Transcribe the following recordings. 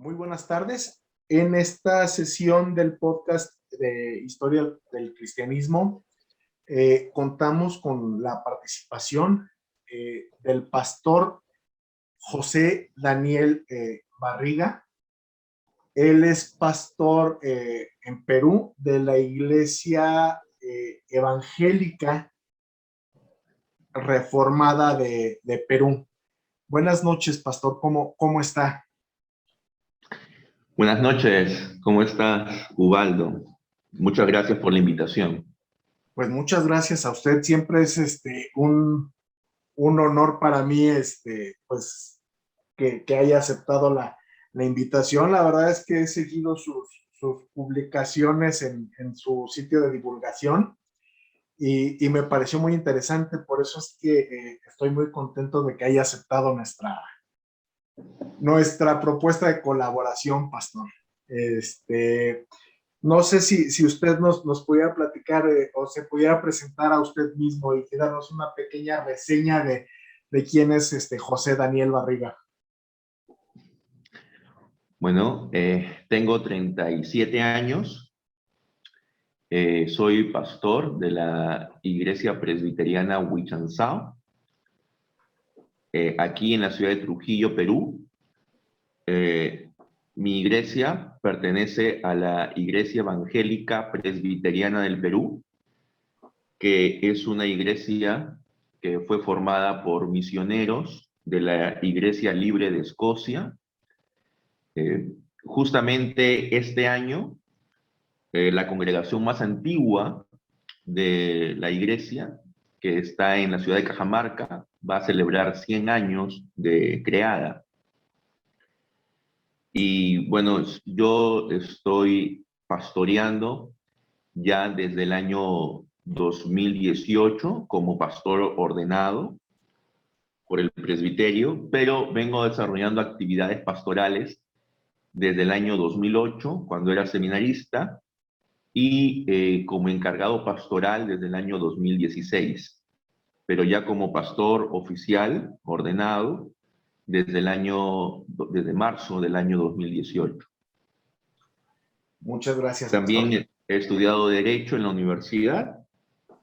Muy buenas tardes. En esta sesión del podcast de Historia del Cristianismo, contamos con la participación del pastor José Daniel Barriga. Él es pastor en Perú de la Iglesia Evangélica Reformada de Perú. Buenas noches, pastor. ¿Cómo está? Buenas noches, ¿cómo estás, Ubaldo? Muchas gracias por la invitación. Pues muchas gracias a usted. Siempre es un honor para mí pues que haya aceptado la invitación. La verdad es que he seguido sus publicaciones en su sitio de divulgación y me pareció muy interesante. Por eso es que estoy muy contento de que haya aceptado nuestra propuesta de colaboración, pastor. No sé si usted nos pudiera platicar o se pudiera presentar a usted mismo y darnos una pequeña reseña de quién es José Daniel Barriga. Bueno, tengo 37 años, soy pastor de la Iglesia Presbiteriana Huichanzao, aquí en la ciudad de Trujillo, Perú. Mi iglesia pertenece a la Iglesia Evangélica Presbiteriana del Perú, que es una iglesia que fue formada por misioneros de la Iglesia Libre de Escocia. Justamente este año, la congregación más antigua de la iglesia, que está en la ciudad de Cajamarca, va a celebrar 100 años de creada. Y bueno, yo estoy pastoreando ya desde el año 2018 como pastor ordenado por el presbiterio, pero vengo desarrollando actividades pastorales desde el año 2008, cuando era seminarista, y como encargado pastoral desde el año 2016, pero ya como pastor oficial ordenado desde marzo del año 2018. Muchas gracias, También pastor. he estudiado Derecho en la universidad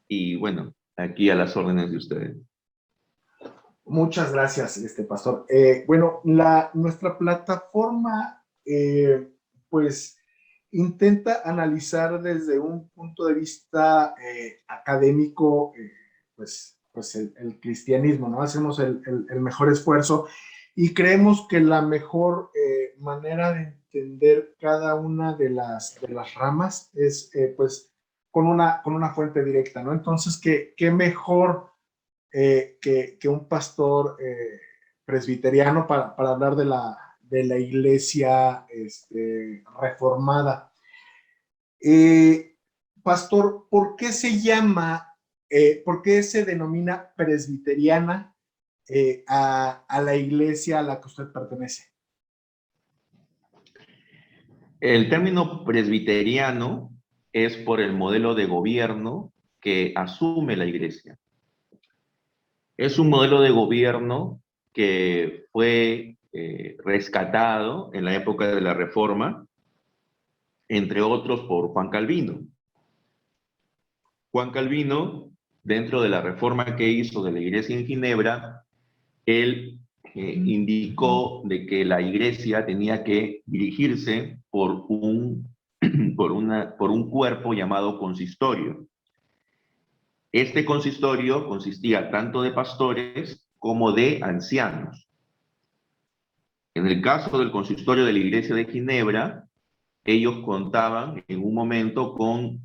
y bueno, aquí a las órdenes de ustedes. Muchas gracias, pastor. Bueno, nuestra plataforma, pues, intenta analizar desde un punto de vista académico, pues el cristianismo, ¿no? Hacemos el mejor esfuerzo y creemos que la mejor manera de entender cada una de las ramas es, pues, con una fuente directa, ¿no? Entonces, ¿qué mejor que un pastor presbiteriano para hablar de la iglesia reformada? Pastor, ¿por qué se llama, por qué se denomina presbiteriana a la iglesia a la que usted pertenece? El término presbiteriano es por el modelo de gobierno que asume la iglesia. Es un modelo de gobierno que fue rescatado en la época de la Reforma, entre otros por Juan Calvino. Juan Calvino, dentro de la reforma que hizo de la iglesia en Ginebra, él indicó de que la iglesia tenía que dirigirse por por un cuerpo llamado consistorio. Este consistorio consistía tanto de pastores como de ancianos. En el caso del consistorio de la iglesia de Ginebra, ellos contaban en un momento con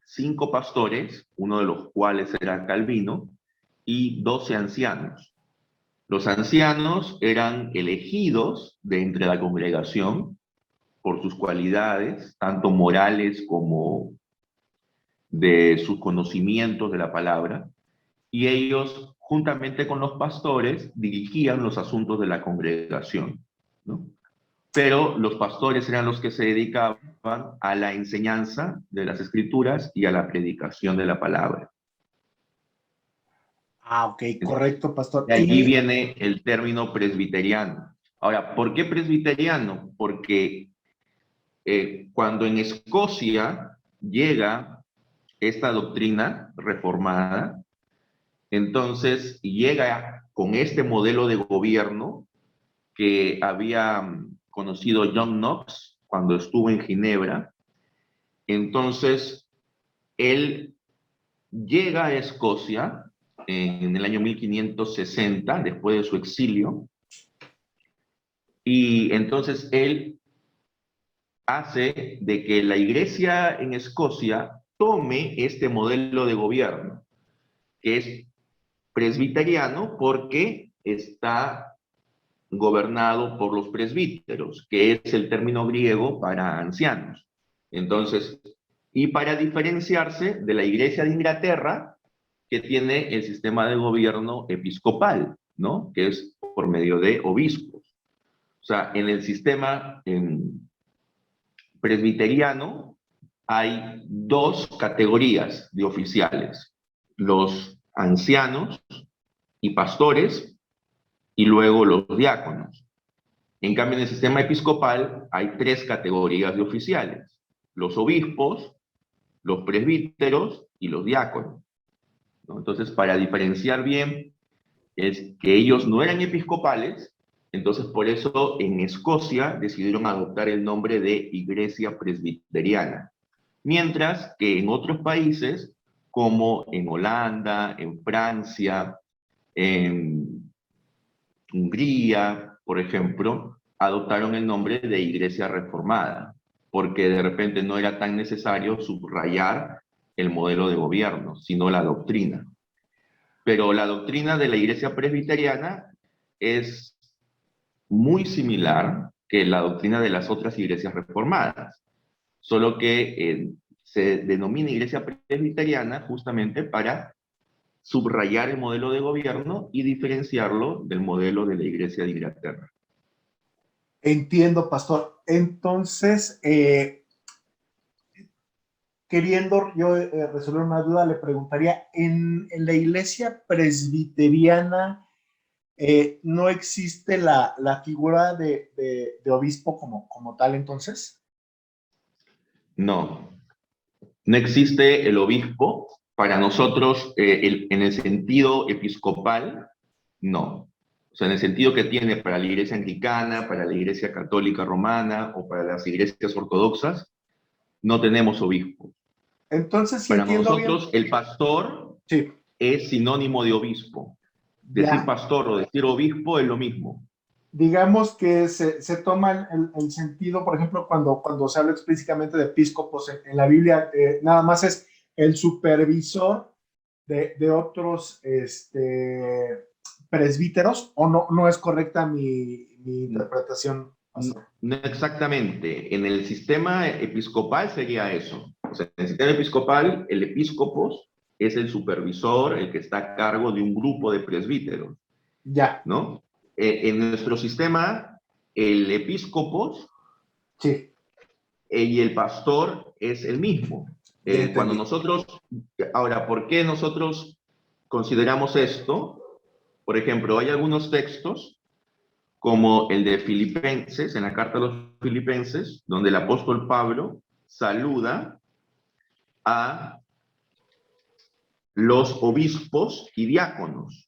5 pastores, uno de los cuales era Calvino, y 12 ancianos. Los ancianos eran elegidos de entre la congregación por sus cualidades, tanto morales como de sus conocimientos de la palabra, y ellos, juntamente con los pastores, dirigían los asuntos de la congregación, ¿no? Pero los pastores eran los que se dedicaban a la enseñanza de las escrituras y a la predicación de la palabra. Ah, ok, correcto, pastor. De allí viene el término presbiteriano. Ahora, ¿por qué presbiteriano? Porque cuando en Escocia llega esta doctrina reformada, entonces llega con este modelo de gobierno que había conocido John Knox cuando estuvo en Ginebra. Entonces, él llega a Escocia en el año 1560, después de su exilio, y entonces él hace de que la iglesia en Escocia tome este modelo de gobierno, que es presbiteriano porque está gobernado por los presbíteros, que es el término griego para ancianos. Entonces, y para diferenciarse de la iglesia de Inglaterra, que tiene el sistema de gobierno episcopal, ¿no? Que es por medio de obispos. O sea, en el sistema presbiteriano hay dos categorías de oficiales: los ancianos y pastores, y luego los diáconos. En cambio, en el sistema episcopal hay tres categorías de oficiales: los obispos, los presbíteros y los diáconos, ¿no? Entonces, para diferenciar bien, es que ellos no eran episcopales, entonces por eso en Escocia decidieron adoptar el nombre de Iglesia Presbiteriana. Mientras que en otros países, como en Holanda, en Francia, en Hungría, por ejemplo, adoptaron el nombre de Iglesia Reformada, porque de repente no era tan necesario subrayar el modelo de gobierno, sino la doctrina. Pero la doctrina de la Iglesia Presbiteriana es muy similar que la doctrina de las otras iglesias reformadas, solo que se denomina Iglesia Presbiteriana justamente para subrayar el modelo de gobierno y diferenciarlo del modelo de la Iglesia de Inglaterra. Entiendo, pastor. Entonces, queriendo yo resolver una duda, le preguntaría, ¿en la iglesia presbiteriana no existe la figura de obispo como tal entonces? No, no existe el obispo. Para nosotros, en el sentido episcopal, no. O sea, en el sentido que tiene para la iglesia anglicana, para la iglesia católica romana o para las iglesias ortodoxas, no tenemos obispo. Entonces, si Para entiendo bien, nosotros, el pastor sí, es sinónimo de obispo. Decir ya, pastor o decir obispo es lo mismo. digamos que se toma el sentido, por ejemplo, cuando se habla explícitamente de episcopos en la Biblia, nada más es el supervisor de otros presbíteros, o no es correcta mi interpretación, pastor. No exactamente. En el sistema episcopal sería eso. O sea, en el sistema episcopal, el episcopos es el supervisor, el que está a cargo de un grupo de presbíteros, Ya, ¿no? En nuestro sistema, el episcopos sí, y el pastor es el mismo. ya Cuando entendí. nosotros, ahora, ¿por qué nosotros consideramos esto? Por ejemplo, hay algunos textos como el de Filipenses, en la carta a los Filipenses, donde el apóstol Pablo saluda a los obispos y diáconos.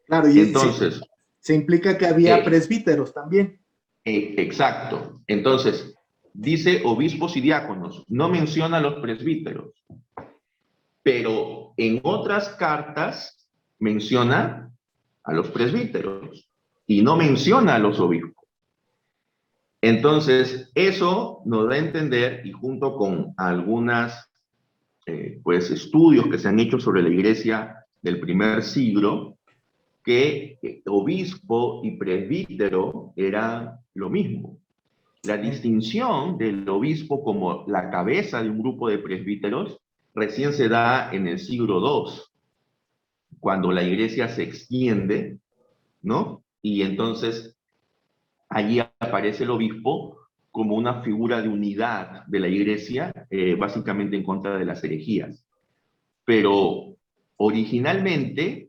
Claro, y Entonces, se implica que había eh, presbíteros también. exacto. Entonces, dice obispos y diáconos, no menciona a los presbíteros, pero en otras cartas menciona a los presbíteros y no menciona a los obispos. Entonces, eso nos da a entender, y junto con algunas pues, estudios que se han hecho sobre la iglesia del primer siglo, que obispo y presbítero era lo mismo. La distinción del obispo como la cabeza de un grupo de presbíteros recién se da en el siglo II, cuando la iglesia se extiende, ¿no? Y entonces allí aparece el obispo como una figura de unidad de la iglesia, básicamente en contra de las herejías. Pero originalmente,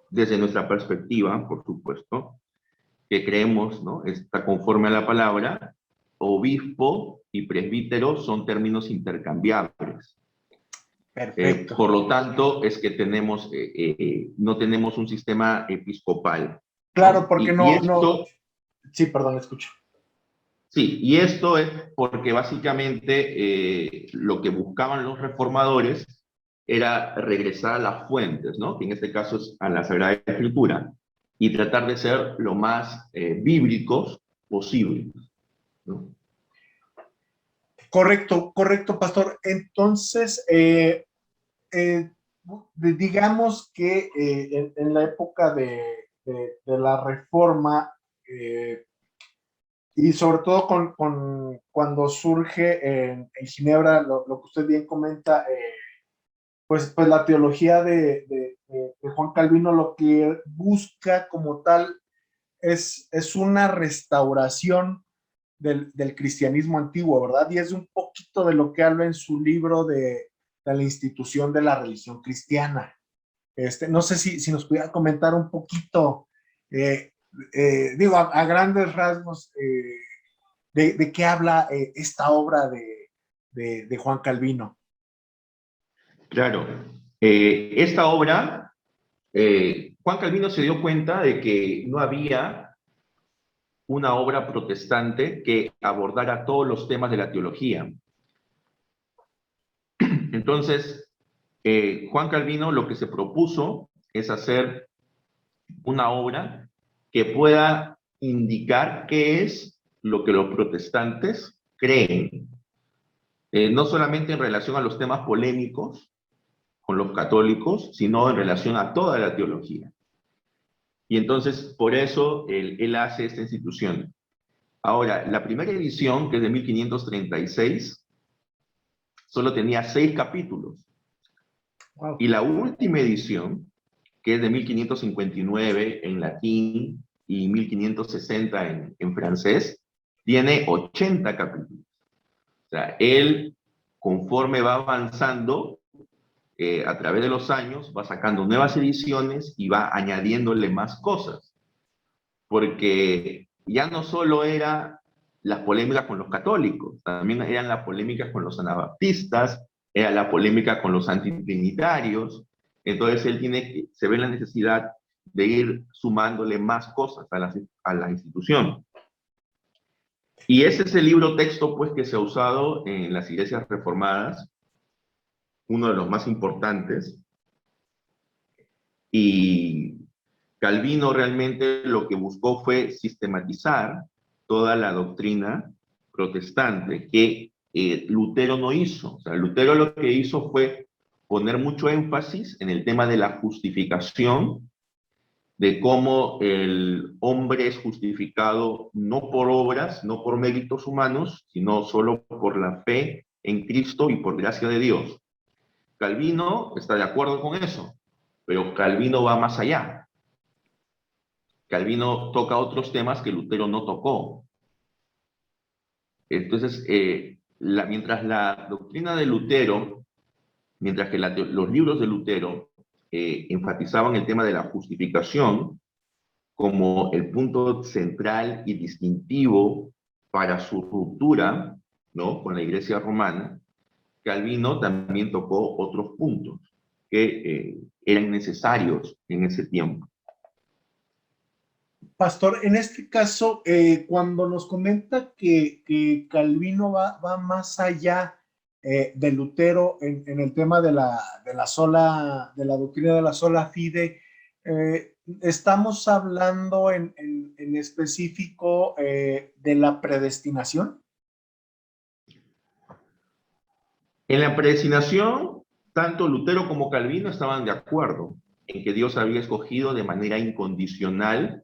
desde nuestra perspectiva, por supuesto, que creemos, ¿no? Está conforme a la palabra. Obispo y presbítero son términos intercambiables. Perfecto. Por lo tanto, es que tenemos, no tenemos un sistema episcopal, Claro, ¿no? porque Y esto, sí, perdón, escucho. sí, y esto es porque básicamente lo que buscaban los reformadores era regresar a las fuentes, ¿no? Que en este caso es a la Sagrada Escritura, y tratar de ser lo más bíblicos posible, ¿no? Correcto, correcto, pastor. Entonces, digamos que en la época de la Reforma, y sobre todo cuando surge en Ginebra, lo que usted bien comenta, pues la teología de Juan Calvino lo que busca como tal es una restauración del cristianismo antiguo, ¿verdad? Y es un poquito de lo que habla en su libro de la institución de la religión cristiana. No sé si nos pudiera comentar un poquito, eh, digo, a grandes rasgos, de qué habla esta obra de Juan Calvino. Claro, esta obra, Juan Calvino se dio cuenta de que no había una obra protestante que abordara todos los temas de la teología. Entonces, Juan Calvino lo que se propuso es hacer una obra que pueda indicar qué es lo que los protestantes creen, no solamente en relación a los temas polémicos con los católicos, sino en relación a toda la teología. Y entonces, por eso, él hace esta institución. Ahora, la primera edición, que es de 1536, solo tenía 6 capítulos. Wow. Y la última edición, que es de 1559 en latín y 1560 en francés, tiene 80 capítulos. O sea, él, conforme va avanzando, a través de los años, va sacando nuevas ediciones y va añadiéndole más cosas. Porque ya no solo era las polémicas con los católicos, también eran las polémicas con los anabaptistas, era la polémica con los antitrinitarios. Entonces él se ve la necesidad de ir sumándole más cosas a la institución. Y ese es el libro texto pues, que se ha usado en las iglesias reformadas, uno de los más importantes. Y Calvino realmente lo que buscó fue sistematizar toda la doctrina protestante que Lutero no hizo. O sea, Lutero lo que hizo fue poner mucho énfasis en el tema de la justificación, de cómo el hombre es justificado no por obras, no por méritos humanos, sino solo por la fe en Cristo y por gracia de Dios. Calvino está de acuerdo con eso, pero Calvino va más allá. Calvino toca otros temas que Lutero no tocó. Entonces, mientras la doctrina de Lutero, mientras que los libros de Lutero enfatizaban el tema de la justificación como el punto central y distintivo para su ruptura, ¿no?, con la Iglesia romana, Calvino también tocó otros puntos que eran necesarios en ese tiempo. Pastor, en este caso, cuando nos comenta que Calvino va más allá de Lutero en el tema de la doctrina de la sola fide, ¿estamos hablando en específico de la predestinación? En la predestinación, tanto Lutero como Calvino estaban de acuerdo en que Dios había escogido de manera incondicional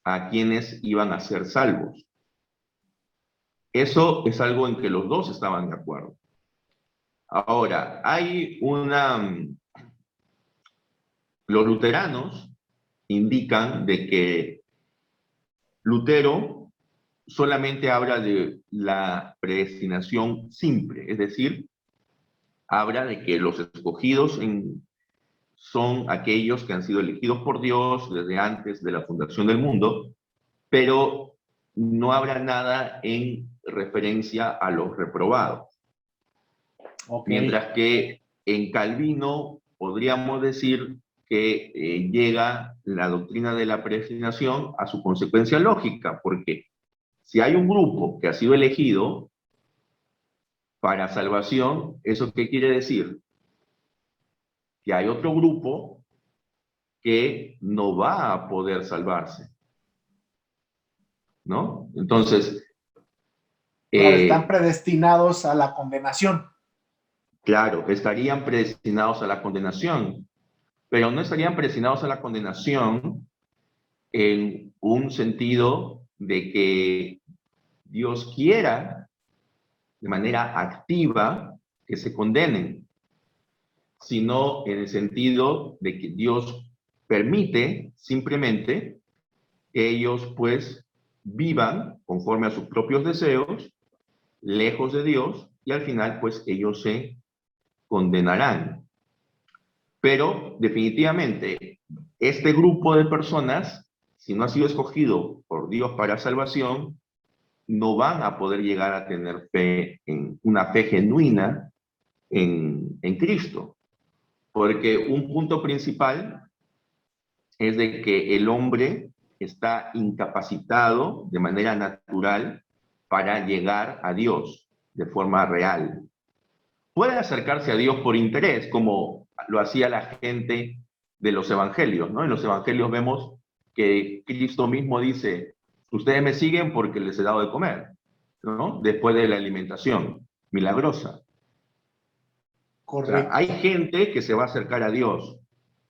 a quienes iban a ser salvos. Eso es algo en que los dos estaban de acuerdo. Ahora, los luteranos indican de que Lutero solamente habla de la predestinación simple, es decir, habla de que los escogidos son aquellos que han sido elegidos por Dios desde antes de la fundación del mundo pero no habrá nada en referencia a los reprobados. Okay. Mientras que en Calvino podríamos decir que llega la doctrina de la predestinación a su consecuencia lógica, porque si hay un grupo que ha sido elegido para salvación, ¿eso qué quiere decir? Que hay otro grupo que no va a poder salvarse, ¿no? Entonces, Claro, están predestinados a la condenación. claro, estarían predestinados a la condenación, pero no estarían predestinados a la condenación en un sentido de que Dios quiera de manera activa que se condenen, sino en el sentido de que Dios permite simplemente que ellos pues vivan conforme a sus propios deseos, lejos de Dios, y al final pues ellos se condenarán. Pero definitivamente este grupo de personas, si no ha sido escogido por Dios para salvación, no van a poder llegar a tener fe, en una fe genuina en Cristo. Porque un punto principal es de que el hombre está incapacitado de manera natural para llegar a Dios de forma real. Puede acercarse a Dios por interés, como lo hacía la gente de los evangelios, ¿no? En los evangelios vemos que Cristo mismo dice, ustedes me siguen porque les he dado de comer, ¿no? Después de la alimentación milagrosa. Correcto. O sea, hay gente que se va a acercar a Dios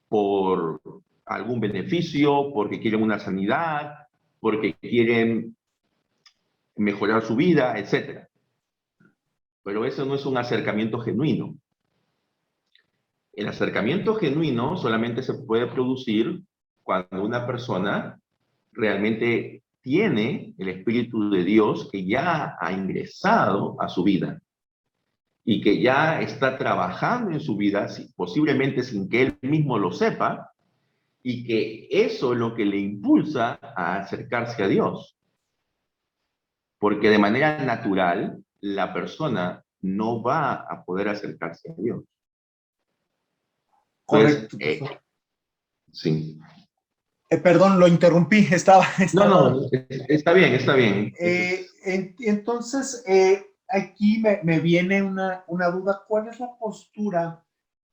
por algún beneficio, porque quieren una sanidad, porque quieren mejorar su vida, etc. Pero eso no es un acercamiento genuino. El acercamiento genuino solamente se puede producir cuando una persona realmente tiene el Espíritu de Dios que ya ha ingresado a su vida y que ya está trabajando en su vida, posiblemente sin que él mismo lo sepa, y que eso es lo que le impulsa a acercarse a Dios. Porque de manera natural, la persona no va a poder acercarse a Dios. Entonces, Correcto, pastor. sí. Perdón, lo interrumpí, No, está bien, está bien. Entonces, aquí me viene una duda. ¿Cuál es la postura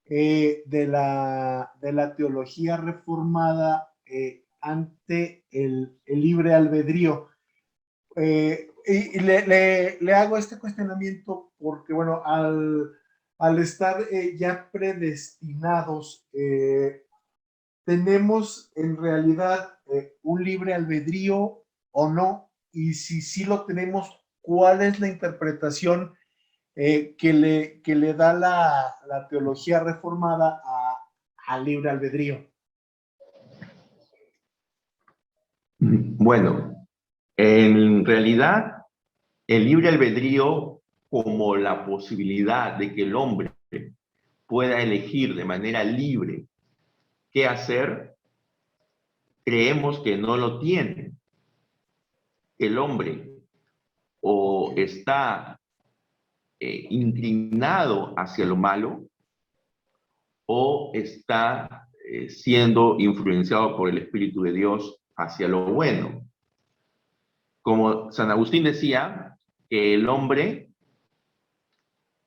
de la teología reformada ante el libre albedrío? Y le hago este cuestionamiento porque, bueno, al estar ya predestinados, ¿tenemos en realidad un libre albedrío o no? Y si sí lo tenemos, ¿cuál es la interpretación que le da la teología reformada al libre albedrío? Bueno, en realidad, el libre albedrío como la posibilidad de que el hombre pueda elegir de manera libre qué hacer, creemos que no lo tiene. El hombre o está inclinado hacia lo malo o está siendo influenciado por el Espíritu de Dios hacia lo bueno. Como San Agustín decía, que el hombre,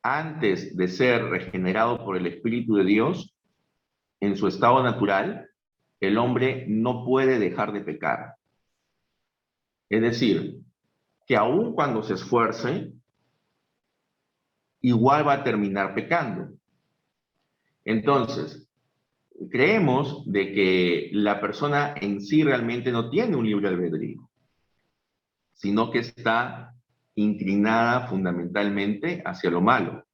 antes de ser regenerado por el Espíritu de Dios, en su estado natural, el hombre no puede dejar de pecar. Es decir, que aun cuando se esfuerce, igual va a terminar pecando. Entonces, creemos de que la persona en sí realmente no tiene un libre albedrío, sino que está inclinada fundamentalmente hacia lo malo.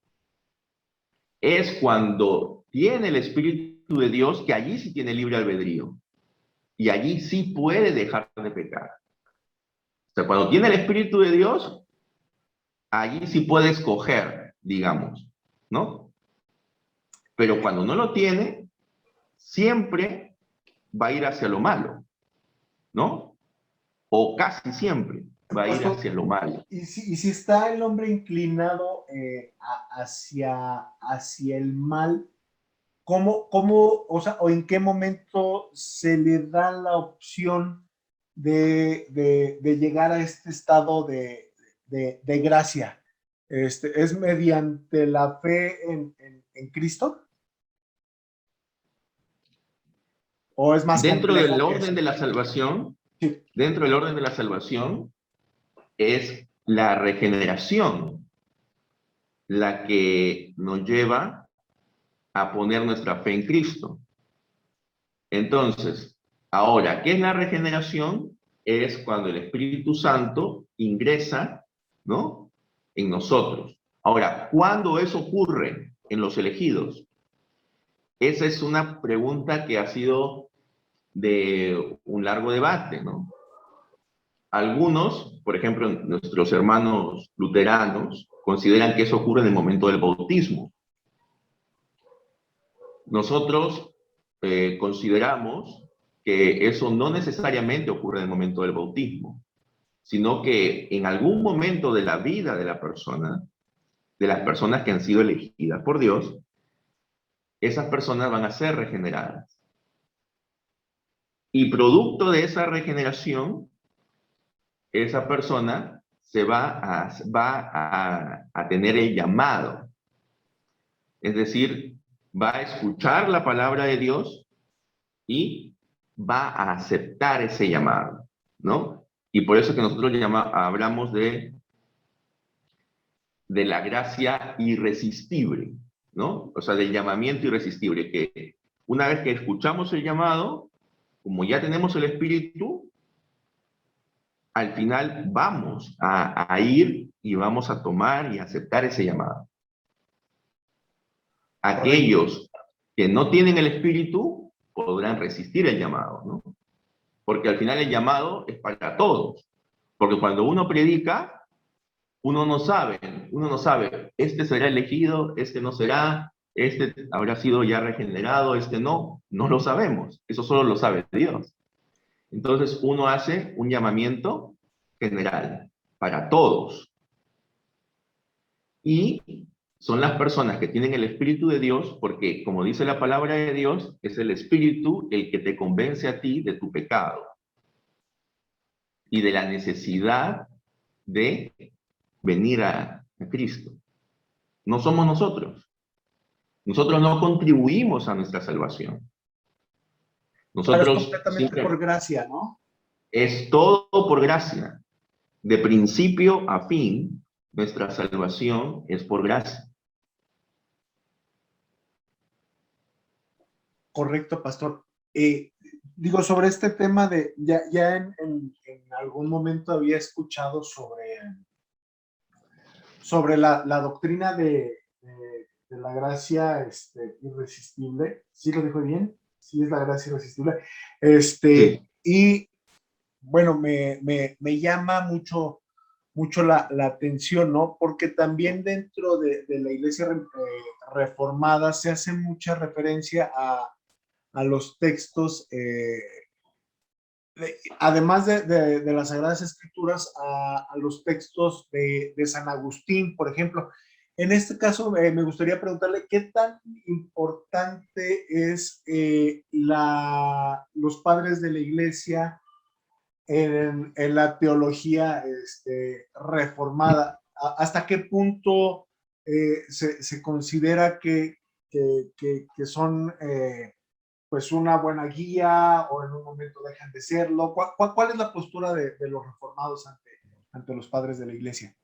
Es cuando tiene el Espíritu de Dios que allí sí tiene libre albedrío y allí sí puede dejar de pecar. O sea, cuando tiene el Espíritu de Dios, allí sí puede escoger, digamos, ¿no? Pero cuando no lo tiene, siempre va a ir hacia lo malo, ¿no? o casi siempre va a ir Pastor, hacia lo malo. y si está el hombre inclinado hacia el mal, o sea, o en qué momento se le da la opción de llegar a este estado de gracia? ¿Es mediante la fe en Cristo? ¿O es más Dentro del complejo que orden eso? de la salvación, Sí. dentro del orden de la salvación, es la regeneración la que nos lleva a poner nuestra fe en Cristo. Entonces, ahora, ¿qué es la regeneración? Es cuando el Espíritu Santo ingresa, ¿no?, en nosotros. Ahora, ¿cuándo eso ocurre en los elegidos? Esa es una pregunta que ha sido de un largo debate, ¿no? Algunos, por ejemplo, nuestros hermanos luteranos, consideran que eso ocurre en el momento del bautismo. Nosotros consideramos que eso no necesariamente ocurre en el momento del bautismo, sino que en algún momento de la vida de la persona, de las personas que han sido elegidas por Dios, esas personas van a ser regeneradas. Y producto de esa regeneración, esa persona se va a tener el llamado. Es decir, va a escuchar la palabra de Dios y va a aceptar ese llamado, ¿no? Y por eso que nosotros hablamos de la gracia irresistible, ¿no? O sea, del llamamiento irresistible, que una vez que escuchamos el llamado, como ya tenemos el Espíritu, al final vamos a ir y vamos a tomar y aceptar ese llamado. Correcto. Aquellos que no tienen el Espíritu podrán resistir el llamado, ¿no? Porque al final el llamado es para todos. Porque cuando uno predica, uno no sabe, este será elegido, este no será, este habrá sido ya regenerado, este no lo sabemos. Eso solo lo sabe Dios. Entonces uno hace un llamamiento general para todos. Y son las personas que tienen el Espíritu de Dios, porque como dice la palabra de Dios, es el Espíritu el que te convence a ti de tu pecado y de la necesidad de venir a Cristo. No somos nosotros. Nosotros no contribuimos a nuestra salvación. Claro, es Nosotros completamente por siempre gracia, ¿no? es todo por gracia. De principio a fin, nuestra salvación es por gracia. Correcto, pastor. Digo, sobre este tema ya en algún momento había escuchado sobre la doctrina de la gracia irresistible. ¿Sí lo dijo bien? Sí, es la gracia irresistible. Sí. Y bueno, me llama mucho la atención, ¿no? Porque también dentro de la iglesia reformada se hace mucha referencia a los textos, además de las Sagradas Escrituras, a los textos de San Agustín, por ejemplo. En este caso, me gustaría preguntarle qué tan importante es los padres de la iglesia en la teología reformada. ¿Hasta qué punto se considera que son pues una buena guía o en un momento dejan de serlo? ¿Cuál es la postura de los reformados ante los padres de la iglesia?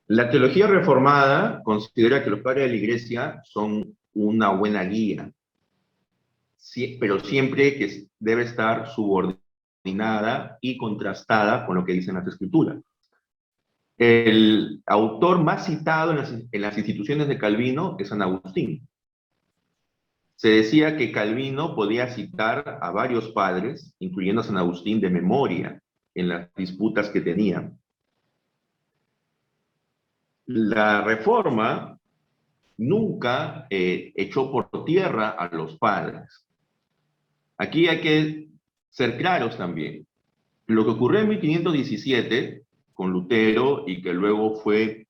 La teología reformada considera que los padres de la iglesia son una buena guía, sí, pero siempre que debe estar subordinada y contrastada con lo que dicen las escrituras. El autor más citado en las instituciones de Calvino es San Agustín. Se decía que Calvino podía citar a varios padres, incluyendo a San Agustín, de memoria en las disputas que tenían. La Reforma nunca echó por tierra a los padres. Aquí hay que ser claros también. Lo que ocurrió en 1517 con Lutero y que luego fue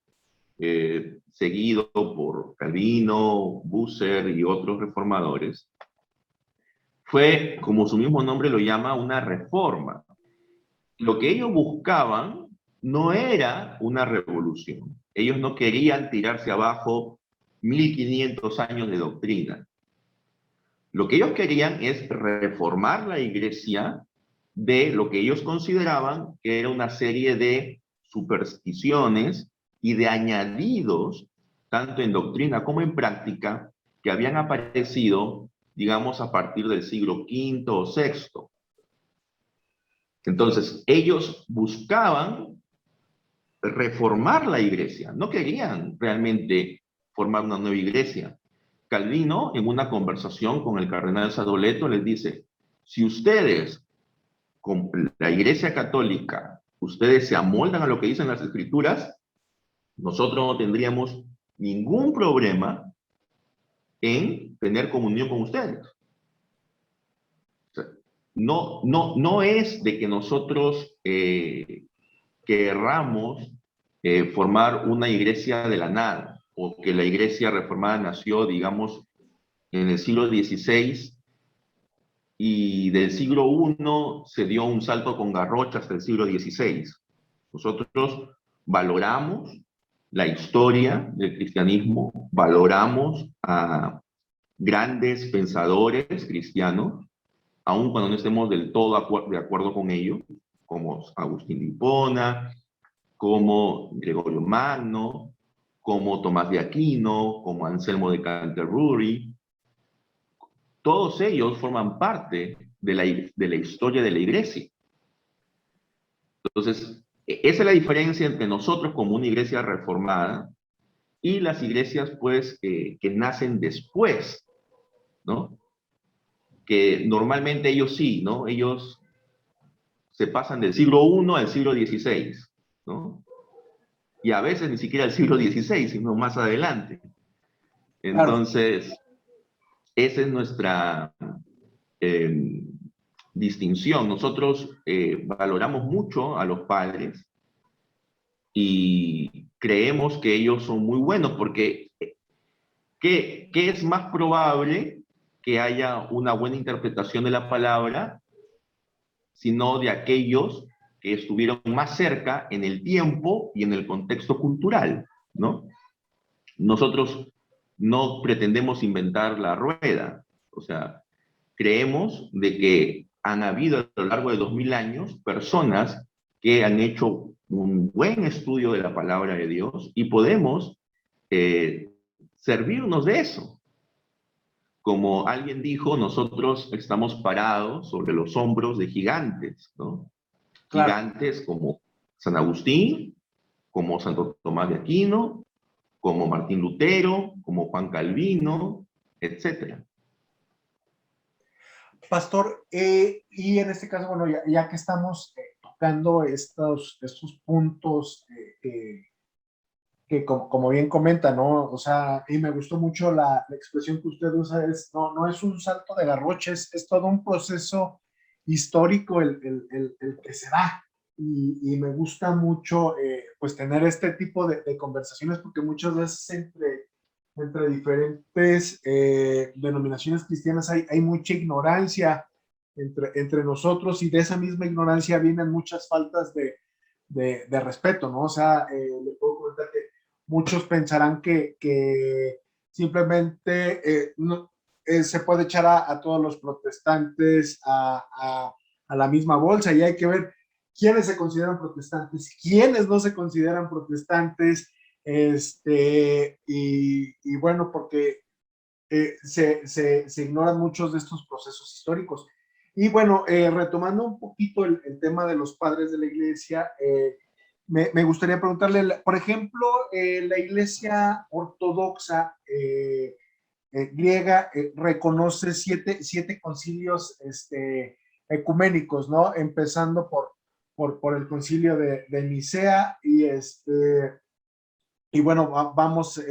seguido por Calvino, Bucer y otros reformadores, fue, como su mismo nombre lo llama, una reforma. Lo que ellos buscaban no era una revolución. Ellos no querían tirarse abajo 1500 años de doctrina. Lo que ellos querían es reformar la iglesia de lo que ellos consideraban que era una serie de supersticiones y de añadidos, tanto en doctrina como en práctica, que habían aparecido, digamos, a partir del siglo V o VI. Entonces, ellos buscaban reformar la iglesia, no querían realmente formar una nueva iglesia. Calvino, en una conversación con el cardenal Sadoleto, les dice, si ustedes, con la iglesia católica, ustedes se amoldan a lo que dicen las escrituras, nosotros no tendríamos ningún problema en tener comunión con ustedes. O sea, no es de que nosotros querramos formar una iglesia de la nada, o que la iglesia reformada nació, digamos, en el siglo XVI, y del siglo I se dio un salto con garrocha hasta el siglo XVI. Nosotros valoramos la historia del cristianismo, valoramos a grandes pensadores cristianos, aun cuando no estemos del todo de acuerdo con ellos, como Agustín de Hipona, como Gregorio Magno, como Tomás de Aquino, como Anselmo de Canterbury. Todos ellos forman parte de la historia de la iglesia. Entonces, esa es la diferencia entre nosotros como una iglesia reformada y las iglesias, pues, que nacen después, ¿no? Que normalmente ellos sí, ¿no? Ellos se pasan del siglo I al siglo XVI, ¿no? Y a veces ni siquiera al siglo XVI, sino más adelante. Entonces, claro, esa es nuestra distinción. Nosotros valoramos mucho a los padres y creemos que ellos son muy buenos porque ¿qué es más probable que haya una buena interpretación de la palabra sino de aquellos que estuvieron más cerca en el tiempo y en el contexto cultural, ¿no? Nosotros no pretendemos inventar la rueda, o sea, creemos de que han habido a lo largo de 2000 años personas que han hecho un buen estudio de la palabra de Dios y podemos servirnos de eso. Como alguien dijo, nosotros estamos parados sobre los hombros de gigantes, ¿no? Claro. Gigantes como San Agustín, como Santo Tomás de Aquino, como Martín Lutero, como Juan Calvino, etc. Pastor, y en este caso, bueno, ya que estamos tocando estos puntos que como bien comenta, ¿no? O sea, y me gustó mucho la expresión que usted usa, no es un salto de garrocha, es todo un proceso histórico el que se da. Y me gusta mucho, pues, tener este tipo de conversaciones, porque muchas veces entre diferentes denominaciones cristianas hay mucha ignorancia entre nosotros, y de esa misma ignorancia vienen muchas faltas de respeto, ¿no? O sea, le puedo comentar que muchos pensarán que simplemente no, se puede echar a todos los protestantes a la misma bolsa, y hay que ver quiénes se consideran protestantes, quiénes no se consideran protestantes, y bueno, porque se ignoran muchos de estos procesos históricos. Y bueno, retomando un poquito el tema de los padres de la iglesia, me gustaría preguntarle, por ejemplo, la iglesia ortodoxa griega reconoce siete concilios ecuménicos, ¿no? Empezando por el concilio de Nicea, y bueno, vamos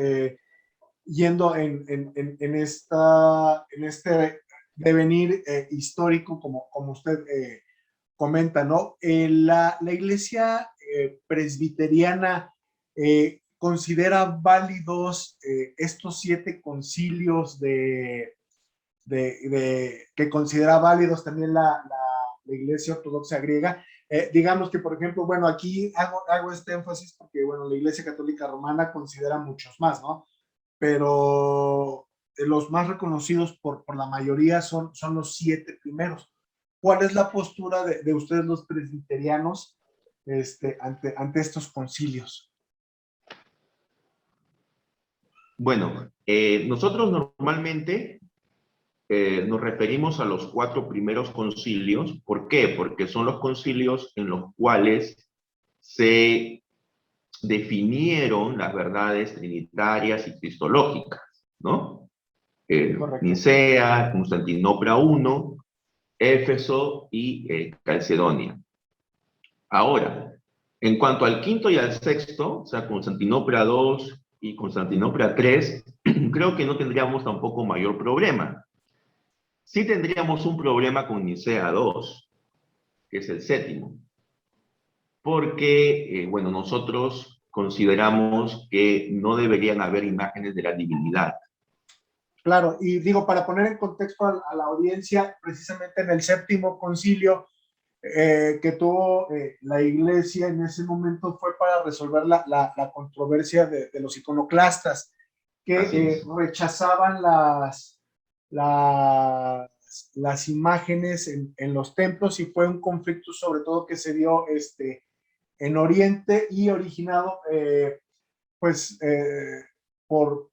yendo en este devenir histórico, como usted comenta, ¿no? La iglesia presbiteriana considera válidos estos 7 concilios que considera válidos también la iglesia ortodoxa griega. Digamos que, por ejemplo, bueno, aquí hago este énfasis porque, bueno, la iglesia católica romana considera muchos más, ¿no? Pero los más reconocidos por la mayoría son los 7 primeros. ¿Cuál es la postura de ustedes los presbiterianos ante estos concilios? Bueno, nosotros normalmente nos referimos a los 4 primeros concilios. ¿Por qué? Porque son los concilios en los cuales se definieron las verdades trinitarias y cristológicas, ¿no? Nicea, Constantinopla I, Éfeso y Calcedonia. Ahora, en cuanto al quinto y al sexto, o sea, Constantinopla II y Constantinopla III, creo que no tendríamos tampoco mayor problema. Sí tendríamos un problema con Nicea II, que es el séptimo, porque, bueno, nosotros consideramos que no deberían haber imágenes de la divinidad. Claro, y digo, para poner en contexto a la audiencia, precisamente en el séptimo concilio que tuvo la iglesia en ese momento fue para resolver la controversia de los iconoclastas, que rechazaban las imágenes en los templos, y fue un conflicto sobre todo que se dio en Oriente y originado pues por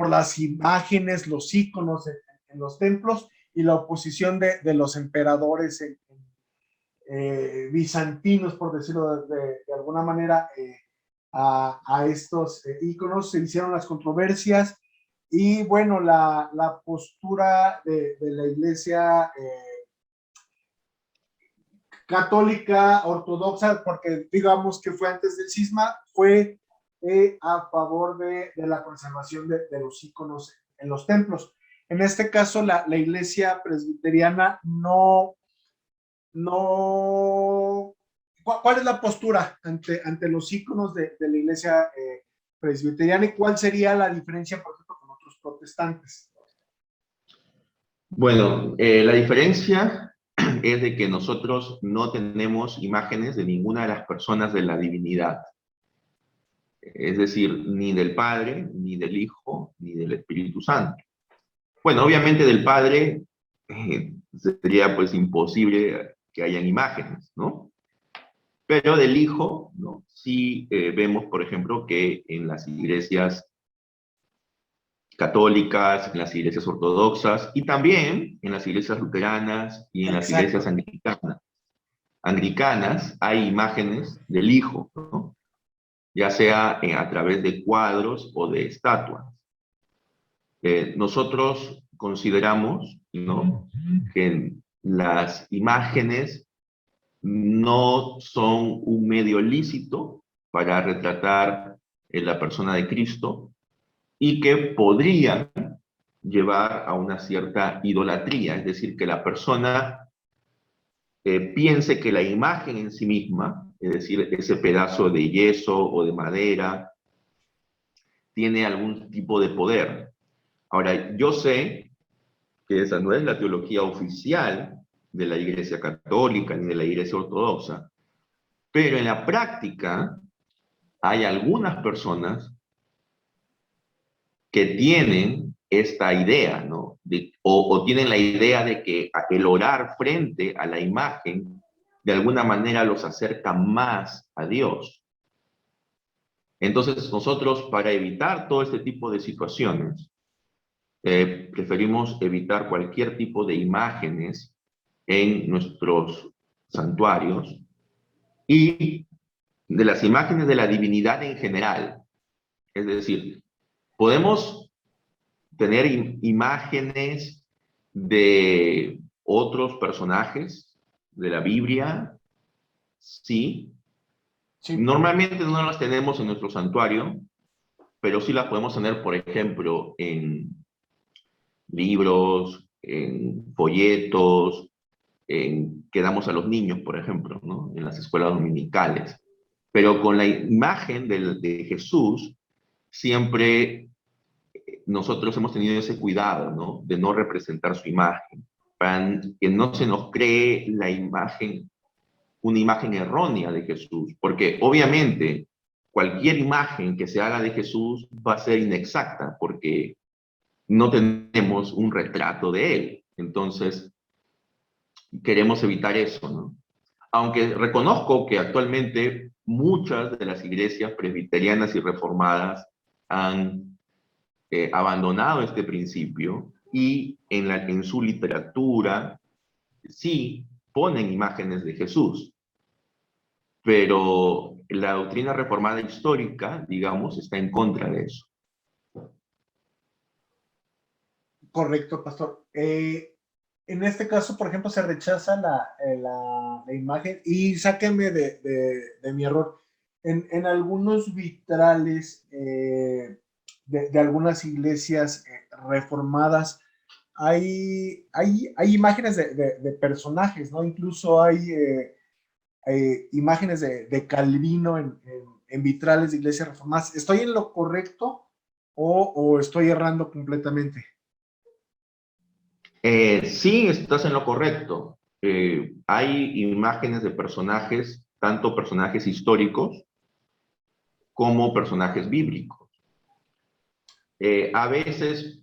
las imágenes, los íconos en los templos y la oposición de los emperadores bizantinos, por decirlo de alguna manera, a estos íconos. Se hicieron las controversias y bueno, la postura de la iglesia católica ortodoxa, porque digamos que fue antes del cisma, fue a favor de la conservación de los íconos en los templos. En este caso, la iglesia presbiteriana no. ¿Cuál es la postura ante los íconos de la iglesia presbiteriana, y cuál sería la diferencia, por ejemplo, con otros protestantes? Bueno, la diferencia es de que nosotros no tenemos imágenes de ninguna de las personas de la divinidad. Es decir, ni del Padre, ni del Hijo, ni del Espíritu Santo. Bueno, obviamente del Padre sería pues imposible que hayan imágenes, ¿no? Pero del Hijo, ¿no? Sí vemos, por ejemplo, que en las iglesias católicas, en las iglesias ortodoxas y también en las iglesias luteranas y en las iglesias anglicanas hay imágenes del Hijo, ¿no? Ya sea a través de cuadros o de estatuas. Nosotros consideramos, ¿no?, que las imágenes no son un medio lícito para retratar la persona de Cristo y que podrían llevar a una cierta idolatría, es decir, que la persona piense que la imagen en sí misma, es decir, ese pedazo de yeso o de madera, tiene algún tipo de poder. Ahora, yo sé que esa no es la teología oficial de la Iglesia Católica ni de la Iglesia Ortodoxa, pero en la práctica hay algunas personas que tienen esta idea, ¿no? O tienen la idea de que el orar frente a la imagen de alguna manera los acerca más a Dios. Entonces nosotros, para evitar todo este tipo de situaciones, preferimos evitar cualquier tipo de imágenes en nuestros santuarios y de las imágenes de la divinidad en general. Es decir, podemos tener imágenes de otros personajes de la Biblia, sí. Normalmente no las tenemos en nuestro santuario, pero sí las podemos tener, por ejemplo, en libros, en folletos, que damos a los niños, por ejemplo, ¿no? En las escuelas dominicales. Pero con la imagen de Jesús, siempre nosotros hemos tenido ese cuidado, ¿no? De no representar su imagen, para que no se nos cree la imagen, una imagen errónea de Jesús, porque obviamente cualquier imagen que se haga de Jesús va a ser inexacta, porque no tenemos un retrato de él. Entonces, queremos evitar eso, ¿no? Aunque reconozco que actualmente muchas de las iglesias presbiterianas y reformadas han abandonado este principio y en su literatura sí ponen imágenes de Jesús, pero la doctrina reformada histórica, digamos, está en contra de eso. Correcto, pastor. En este caso, por ejemplo, se rechaza la imagen y sáquenme de mi error. En algunos vitrales de algunas iglesias reformadas hay imágenes de personajes, ¿no? Incluso hay imágenes de Calvino en vitrales de iglesias reformadas. ¿Estoy en lo correcto o estoy errando completamente? Sí, estás en lo correcto. Hay imágenes de personajes, tanto personajes históricos como personajes bíblicos. A veces,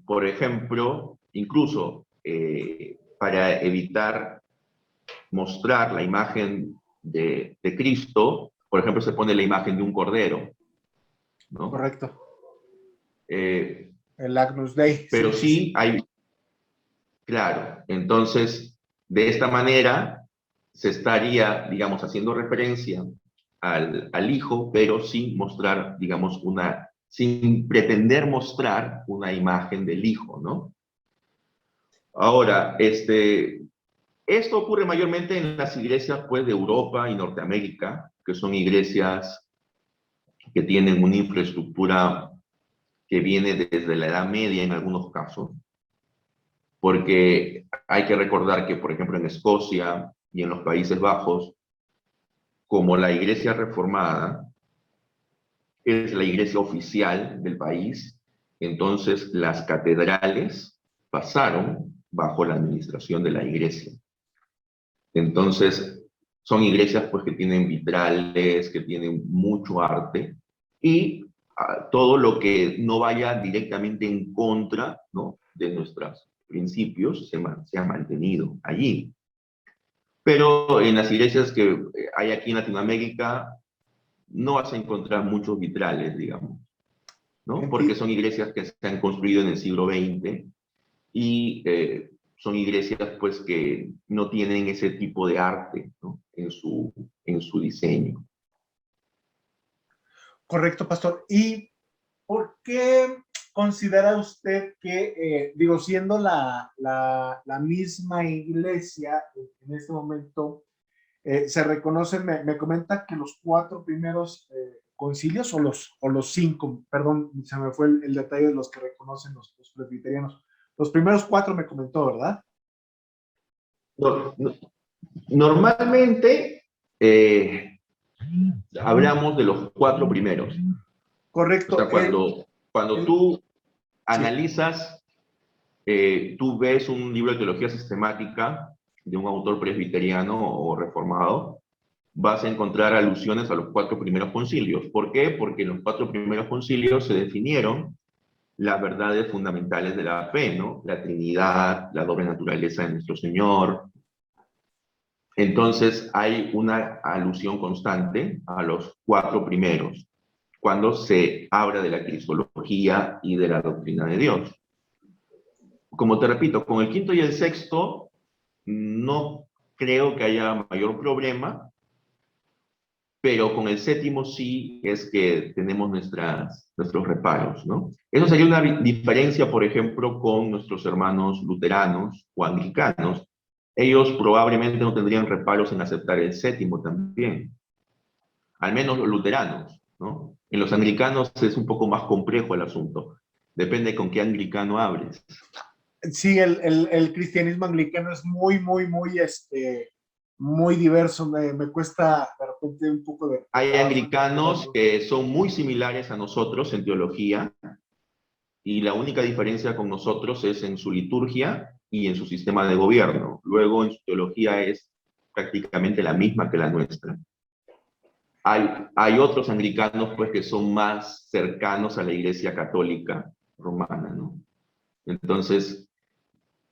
por ejemplo, incluso para evitar mostrar la imagen de Cristo, por ejemplo, se pone la imagen de un cordero, ¿no? Correcto. Eh, El Agnus Dei. pero sí hay, claro, entonces, de esta manera se estaría, digamos, haciendo referencia al hijo, pero sin mostrar, digamos, sin pretender mostrar una imagen del hijo, ¿no? Ahora, esto ocurre mayormente en las iglesias, pues, de Europa y Norteamérica, que son iglesias que tienen una infraestructura que viene desde la Edad Media en algunos casos, porque hay que recordar que, por ejemplo, en Escocia y en los Países Bajos, como la iglesia reformada es la iglesia oficial del país, entonces las catedrales pasaron bajo la administración de la iglesia. Entonces, son iglesias pues que tienen vitrales, que tienen mucho arte, y todo lo que no vaya directamente en contra, ¿no?, de nuestros principios se ha mantenido allí. Pero en las iglesias que hay aquí en Latinoamérica, no vas a encontrar muchos vitrales, digamos, ¿no? Porque son iglesias que se han construido en el siglo XX y son iglesias pues que no tienen ese tipo de arte, ¿no?, en su diseño. Correcto, pastor. ¿Y por qué considera usted que, digo, siendo la misma iglesia en este momento, se reconocen, me comenta que los 4 primeros concilios o los 5, perdón, se me fue el detalle de los que reconocen los presbiterianos. Los primeros 4 me comentó, ¿verdad? Normalmente hablamos de los 4 primeros. Correcto. O sea, cuando tú analizas, tú ves un libro de teología sistemática de un autor presbiteriano o reformado, vas a encontrar alusiones a los 4 primeros concilios. ¿Por qué? Porque en los 4 primeros concilios se definieron las verdades fundamentales de la fe, ¿no? La Trinidad, la doble naturaleza de nuestro Señor. Entonces hay una alusión constante a los 4 primeros, cuando se habla de la cristología y de la doctrina de Dios. Como te repito, con el quinto y el sexto no creo que haya mayor problema, pero con el séptimo sí es que tenemos nuestros reparos, ¿no? Eso sería una diferencia, por ejemplo, con nuestros hermanos luteranos o anglicanos. Ellos probablemente no tendrían reparos en aceptar el séptimo también, al menos los luteranos, ¿no? En los anglicanos es un poco más complejo el asunto, depende con qué anglicano hables. Sí, el cristianismo anglicano es muy diverso. Me cuesta de repente un poco de Hay trabajo anglicanos entenderlo. que son muy similares a nosotros en teología, y la única diferencia con nosotros es en su liturgia y en su sistema de gobierno. Luego, en su teología es prácticamente la misma que la nuestra. Hay otros anglicanos pues, que son más cercanos a la Iglesia Católica Romana, ¿no? Entonces,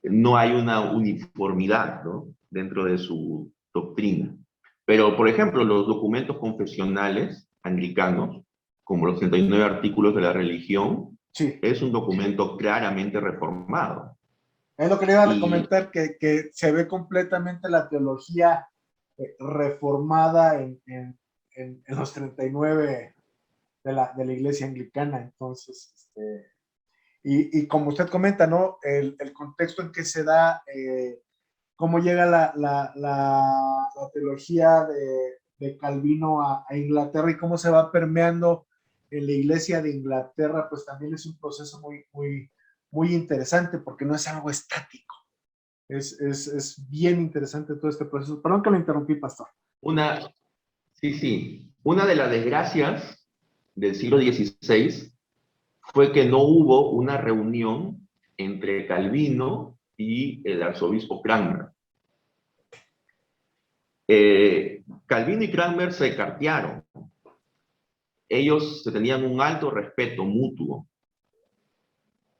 no hay una uniformidad, ¿no?, dentro de su doctrina. Pero, por ejemplo, los documentos confesionales anglicanos, como los 39 artículos de la religión, Sí, es un documento claramente reformado. es lo que le iba a Y comentar, que se ve completamente la teología reformada en los 39 de la iglesia anglicana. Entonces, y como usted comenta, ¿no? El contexto en que se da, cómo llega la teología de Calvino a Inglaterra y cómo se va permeando en la iglesia de Inglaterra, pues también es un proceso muy interesante porque no es algo estático. Es bien interesante todo este proceso. Perdón que lo interrumpí, pastor. una, sí, sí, una de las desgracias del siglo XVI fue que no hubo una reunión entre Calvino y el arzobispo Cranmer. Calvino y Cranmer se cartearon. Ellos se tenían un alto respeto mutuo,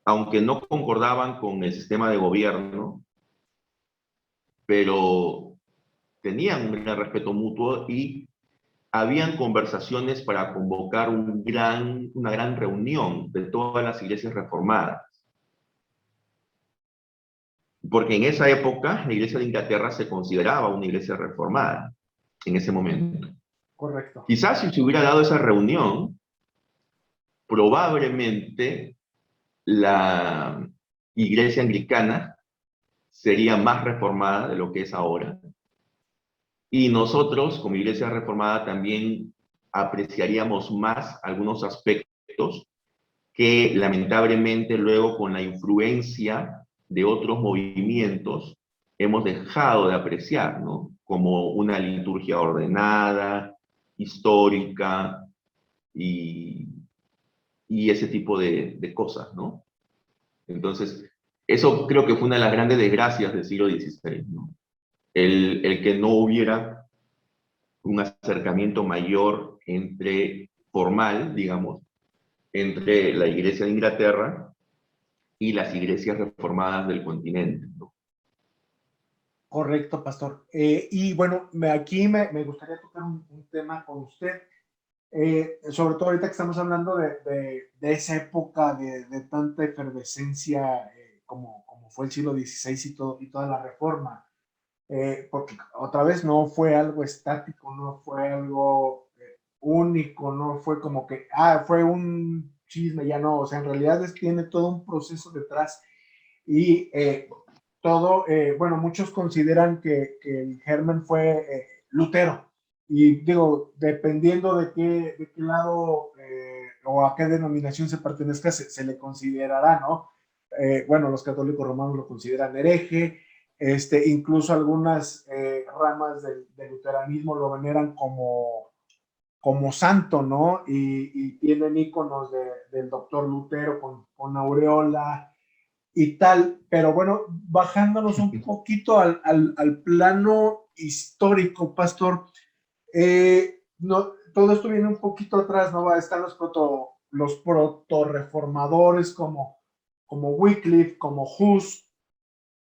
aunque no concordaban con el sistema de gobierno, pero tenían un gran respeto mutuo y habían conversaciones para convocar una gran reunión de todas las iglesias reformadas. Porque en esa época la iglesia de Inglaterra se consideraba una iglesia reformada, en ese momento. Correcto. Quizás si se hubiera dado esa reunión, probablemente la iglesia anglicana sería más reformada de lo que es ahora. Y nosotros, como iglesia reformada, también apreciaríamos más algunos aspectos que lamentablemente luego con la influencia de otros movimientos hemos dejado de apreciar, ¿no? Como una liturgia ordenada, histórica y, y ese tipo de cosas, ¿no? Entonces, eso creo que fue una de las grandes desgracias del siglo XVI, ¿no? El que no hubiera un acercamiento mayor formal, digamos, entre la Iglesia de Inglaterra y las iglesias reformadas del continente, ¿no? Correcto, pastor. Y bueno, aquí me gustaría tocar un tema con usted, sobre todo ahorita que estamos hablando de esa época de tanta efervescencia como fue el siglo XVI y toda la reforma, porque otra vez no fue algo estático, no fue algo único, no fue como que, fue un chisme, ya no, o sea, en realidad tiene todo un proceso detrás y bueno, muchos consideran que el germen fue Lutero. Y digo, dependiendo de qué lado o a qué denominación se pertenezca, se le considerará, ¿no? Bueno, los católicos romanos lo consideran hereje, incluso algunas ramas del luteranismo lo veneran como santo, ¿no? Y tienen íconos del doctor Lutero con aureola, y tal, pero bueno, bajándonos un poquito al plano histórico, pastor, no, todo esto viene un poquito atrás, ¿no? Están los proto-reformadores como Wycliffe, como Hus,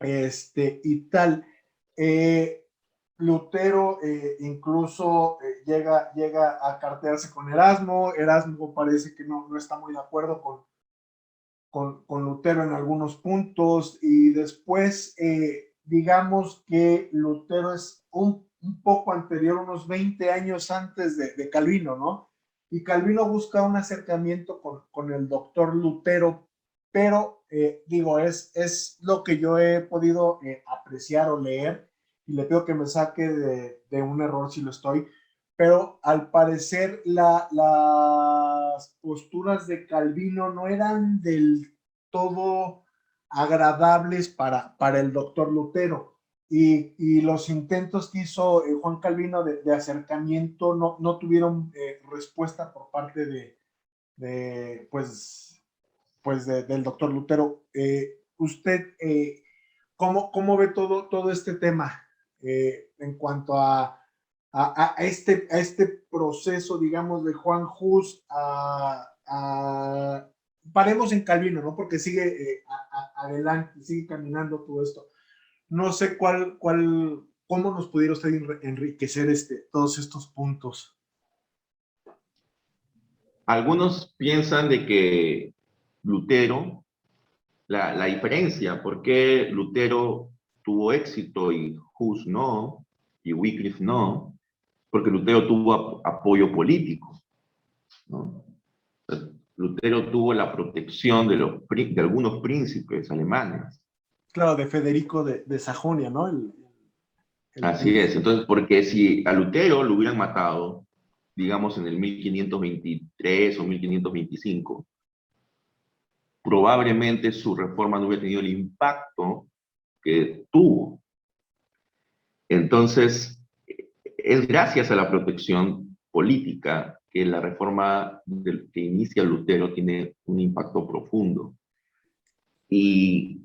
y tal. Eh, Lutero incluso llega a cartearse con Erasmo. Erasmo parece que no está muy de acuerdo con Lutero en algunos puntos, y después digamos que Lutero es un poco anterior, unos 20 años antes de Calvino, ¿no? Y Calvino busca un acercamiento con el doctor Lutero, pero digo, es lo que yo he podido apreciar o leer, y le pido que me saque de un error si lo estoy, pero al parecer las posturas de Calvino no eran del todo agradables para el doctor Lutero. Y los intentos que hizo Juan Calvino de acercamiento no tuvieron respuesta por parte del doctor Lutero. ¿Usted cómo ve todo este tema en cuanto a este proceso, digamos, de Juan Hus paremos en Calvino, ¿no? Porque sigue adelante, sigue caminando todo esto. No sé cómo nos pudiera usted enriquecer todos estos puntos. Algunos piensan de que Lutero, la diferencia, por qué Lutero tuvo éxito y Hus no, y Wycliffe no, porque Lutero tuvo apoyo político, ¿no? Lutero tuvo la protección de algunos príncipes alemanes. Claro, de Federico de Sajonia, ¿no? Así es. Entonces, porque si a Lutero lo hubieran matado, digamos en el 1523 o 1525, probablemente su reforma no hubiera tenido el impacto que tuvo. Entonces, es gracias a la protección política que la reforma que inicia Lutero tiene un impacto profundo. Y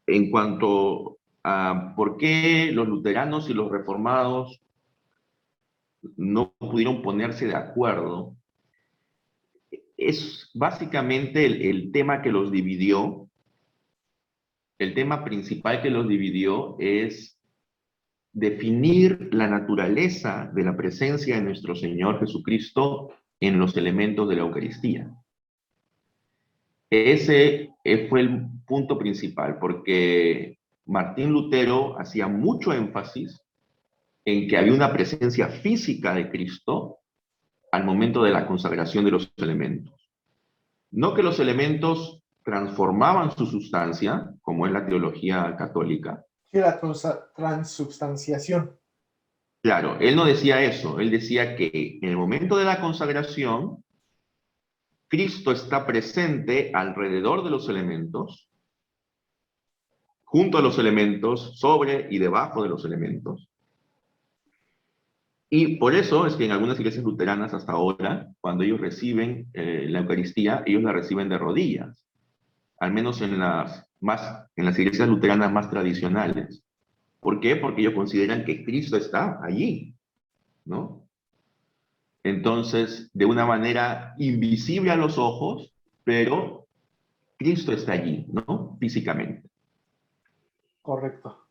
en cuanto a por qué los luteranos y los reformados no pudieron ponerse de acuerdo, es básicamente el tema que los dividió. El tema principal que los dividió es definir la naturaleza de la presencia de nuestro Señor Jesucristo en los elementos de la Eucaristía. Ese fue el punto principal, porque Martín Lutero hacía mucho énfasis en que había una presencia física de Cristo al momento de la consagración de los elementos. No que los elementos transformaban su sustancia, como es la teología católica. Sí, la transubstanciación. Claro, él no decía eso, él decía que en el momento de la consagración, Cristo está presente alrededor de los elementos, junto a los elementos, sobre y debajo de los elementos. Y por eso es que en algunas iglesias luteranas hasta ahora, cuando ellos reciben la Eucaristía, ellos la reciben de rodillas, al menos en las iglesias luteranas más tradicionales. ¿Por qué? Porque ellos consideran que Cristo está allí, ¿no? Entonces, de una manera invisible a los ojos, pero Cristo está allí, ¿no? Físicamente. Correcto.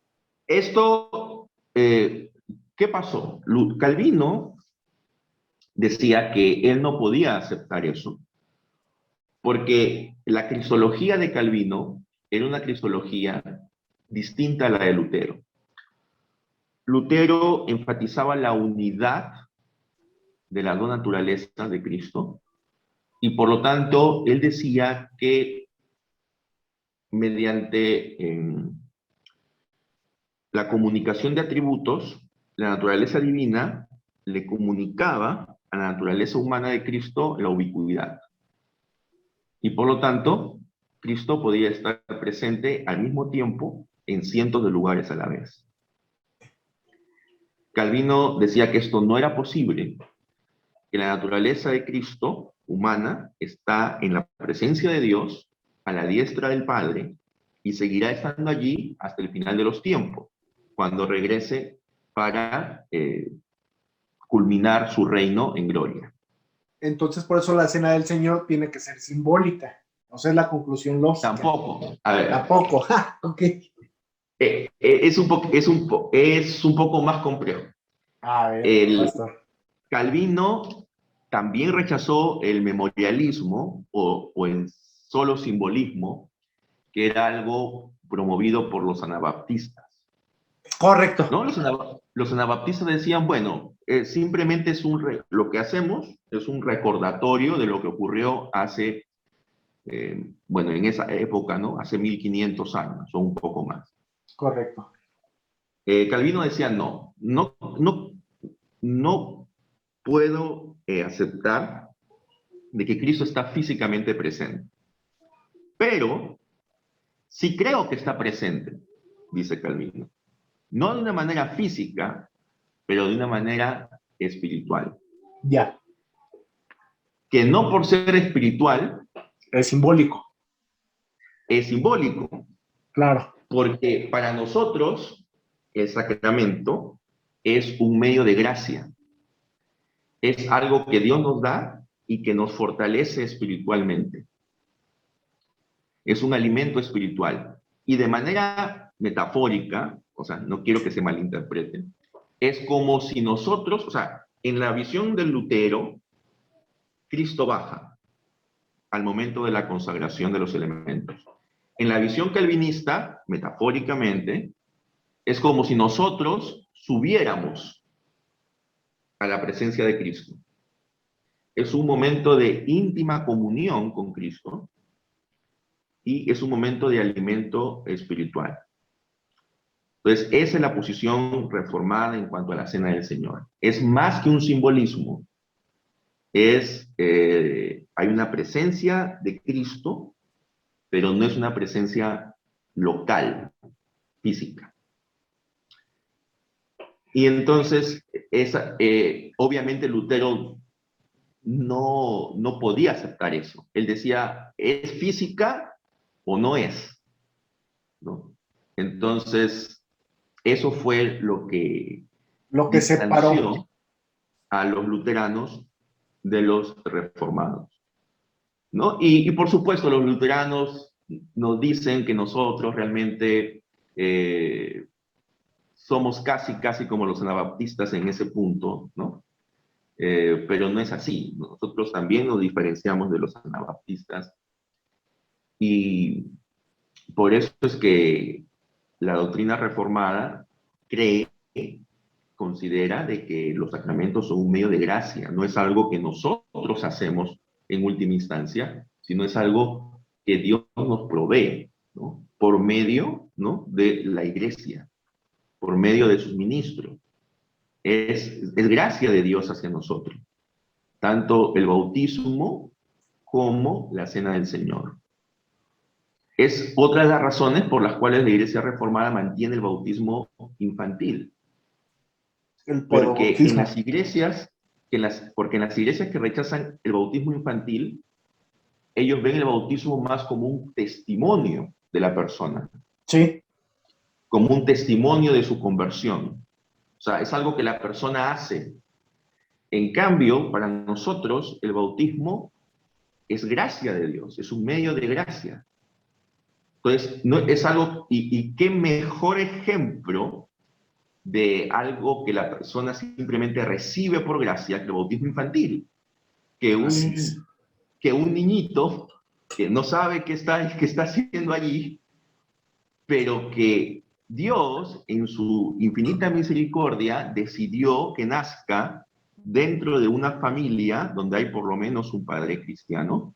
Esto, ¿qué pasó? Calvino decía que él no podía aceptar eso, porque la cristología de Calvino era una cristología distinta a la de Lutero. Lutero enfatizaba la unidad de las dos naturalezas de Cristo, y por lo tanto, él decía que mediante la comunicación de atributos, la naturaleza divina le comunicaba a la naturaleza humana de Cristo la ubicuidad. Y por lo tanto, Cristo podía estar presente al mismo tiempo en cientos de lugares a la vez. Calvino decía que esto no era posible, que la naturaleza de Cristo humana está en la presencia de Dios, a la diestra del Padre, y seguirá estando allí hasta el final de los tiempos, cuando regrese para culminar su reino en gloria. Entonces, por eso la cena del Señor tiene que ser simbólica. O sea, es la conclusión lógica. Tampoco. A ver. Tampoco. Ok. Es un poco más complejo. A ver, pastor. Calvino también rechazó el memorialismo o el solo simbolismo, que era algo promovido por los anabaptistas. Correcto. ¿No? Los anabaptistas decían, bueno, simplemente lo que hacemos es un recordatorio de lo que ocurrió hace, bueno, en esa época, ¿no? Hace 1500 años o un poco más. Correcto. Calvino decía, no puedo aceptar de que Cristo está físicamente presente. Pero sí creo que está presente, dice Calvino. No de una manera física, pero de una manera espiritual. Ya. Que no por ser espiritual Es simbólico. es simbólico, Claro. porque para nosotros el sacramento es un medio de gracia. Es algo que Dios nos da y que nos fortalece espiritualmente. Es un alimento espiritual. Y de manera metafórica, o sea, no quiero que se malinterprete, es como si nosotros, o sea, en la visión del Lutero, Cristo baja al momento de la consagración de los elementos. En la visión calvinista, metafóricamente, es como si nosotros subiéramos a la presencia de Cristo. Es un momento de íntima comunión con Cristo y es un momento de alimento espiritual. Entonces, esa es la posición reformada en cuanto a la Cena del Señor. Es más que un simbolismo, hay una presencia de Cristo, pero no es una presencia local, física. Y entonces, obviamente Lutero no podía aceptar eso. Él decía, ¿es física o no es? ¿No? Entonces, eso fue lo que separó. distanció a los luteranos de los reformados, ¿no? Y por supuesto, los luteranos nos dicen que nosotros realmente somos casi como los anabaptistas en ese punto, ¿no? Pero no es así. Nosotros también nos diferenciamos de los anabaptistas y por eso es que la doctrina reformada considera de que los sacramentos son un medio de gracia, no es algo que nosotros hacemos en última instancia, sino es algo que Dios nos provee, ¿no? Por medio, ¿no?, de la iglesia, por medio de sus ministros. Es gracia de Dios hacia nosotros, tanto el bautismo como la cena del Señor. Es otra de las razones por las cuales la Iglesia Reformada mantiene el bautismo infantil. Porque en las iglesias, porque en las iglesias que rechazan el bautismo infantil, ellos ven el bautismo más como un testimonio de la persona. Sí. Como un testimonio de su conversión. O sea, es algo que la persona hace. En cambio, para nosotros, el bautismo es gracia de Dios, es un medio de gracia. Entonces, no, es algo, y qué mejor ejemplo de algo que la persona simplemente recibe por gracia, que el bautismo infantil, que un niñito que no sabe qué está haciendo allí, pero que Dios, en su infinita misericordia, decidió que nazca dentro de una familia donde hay por lo menos un padre cristiano,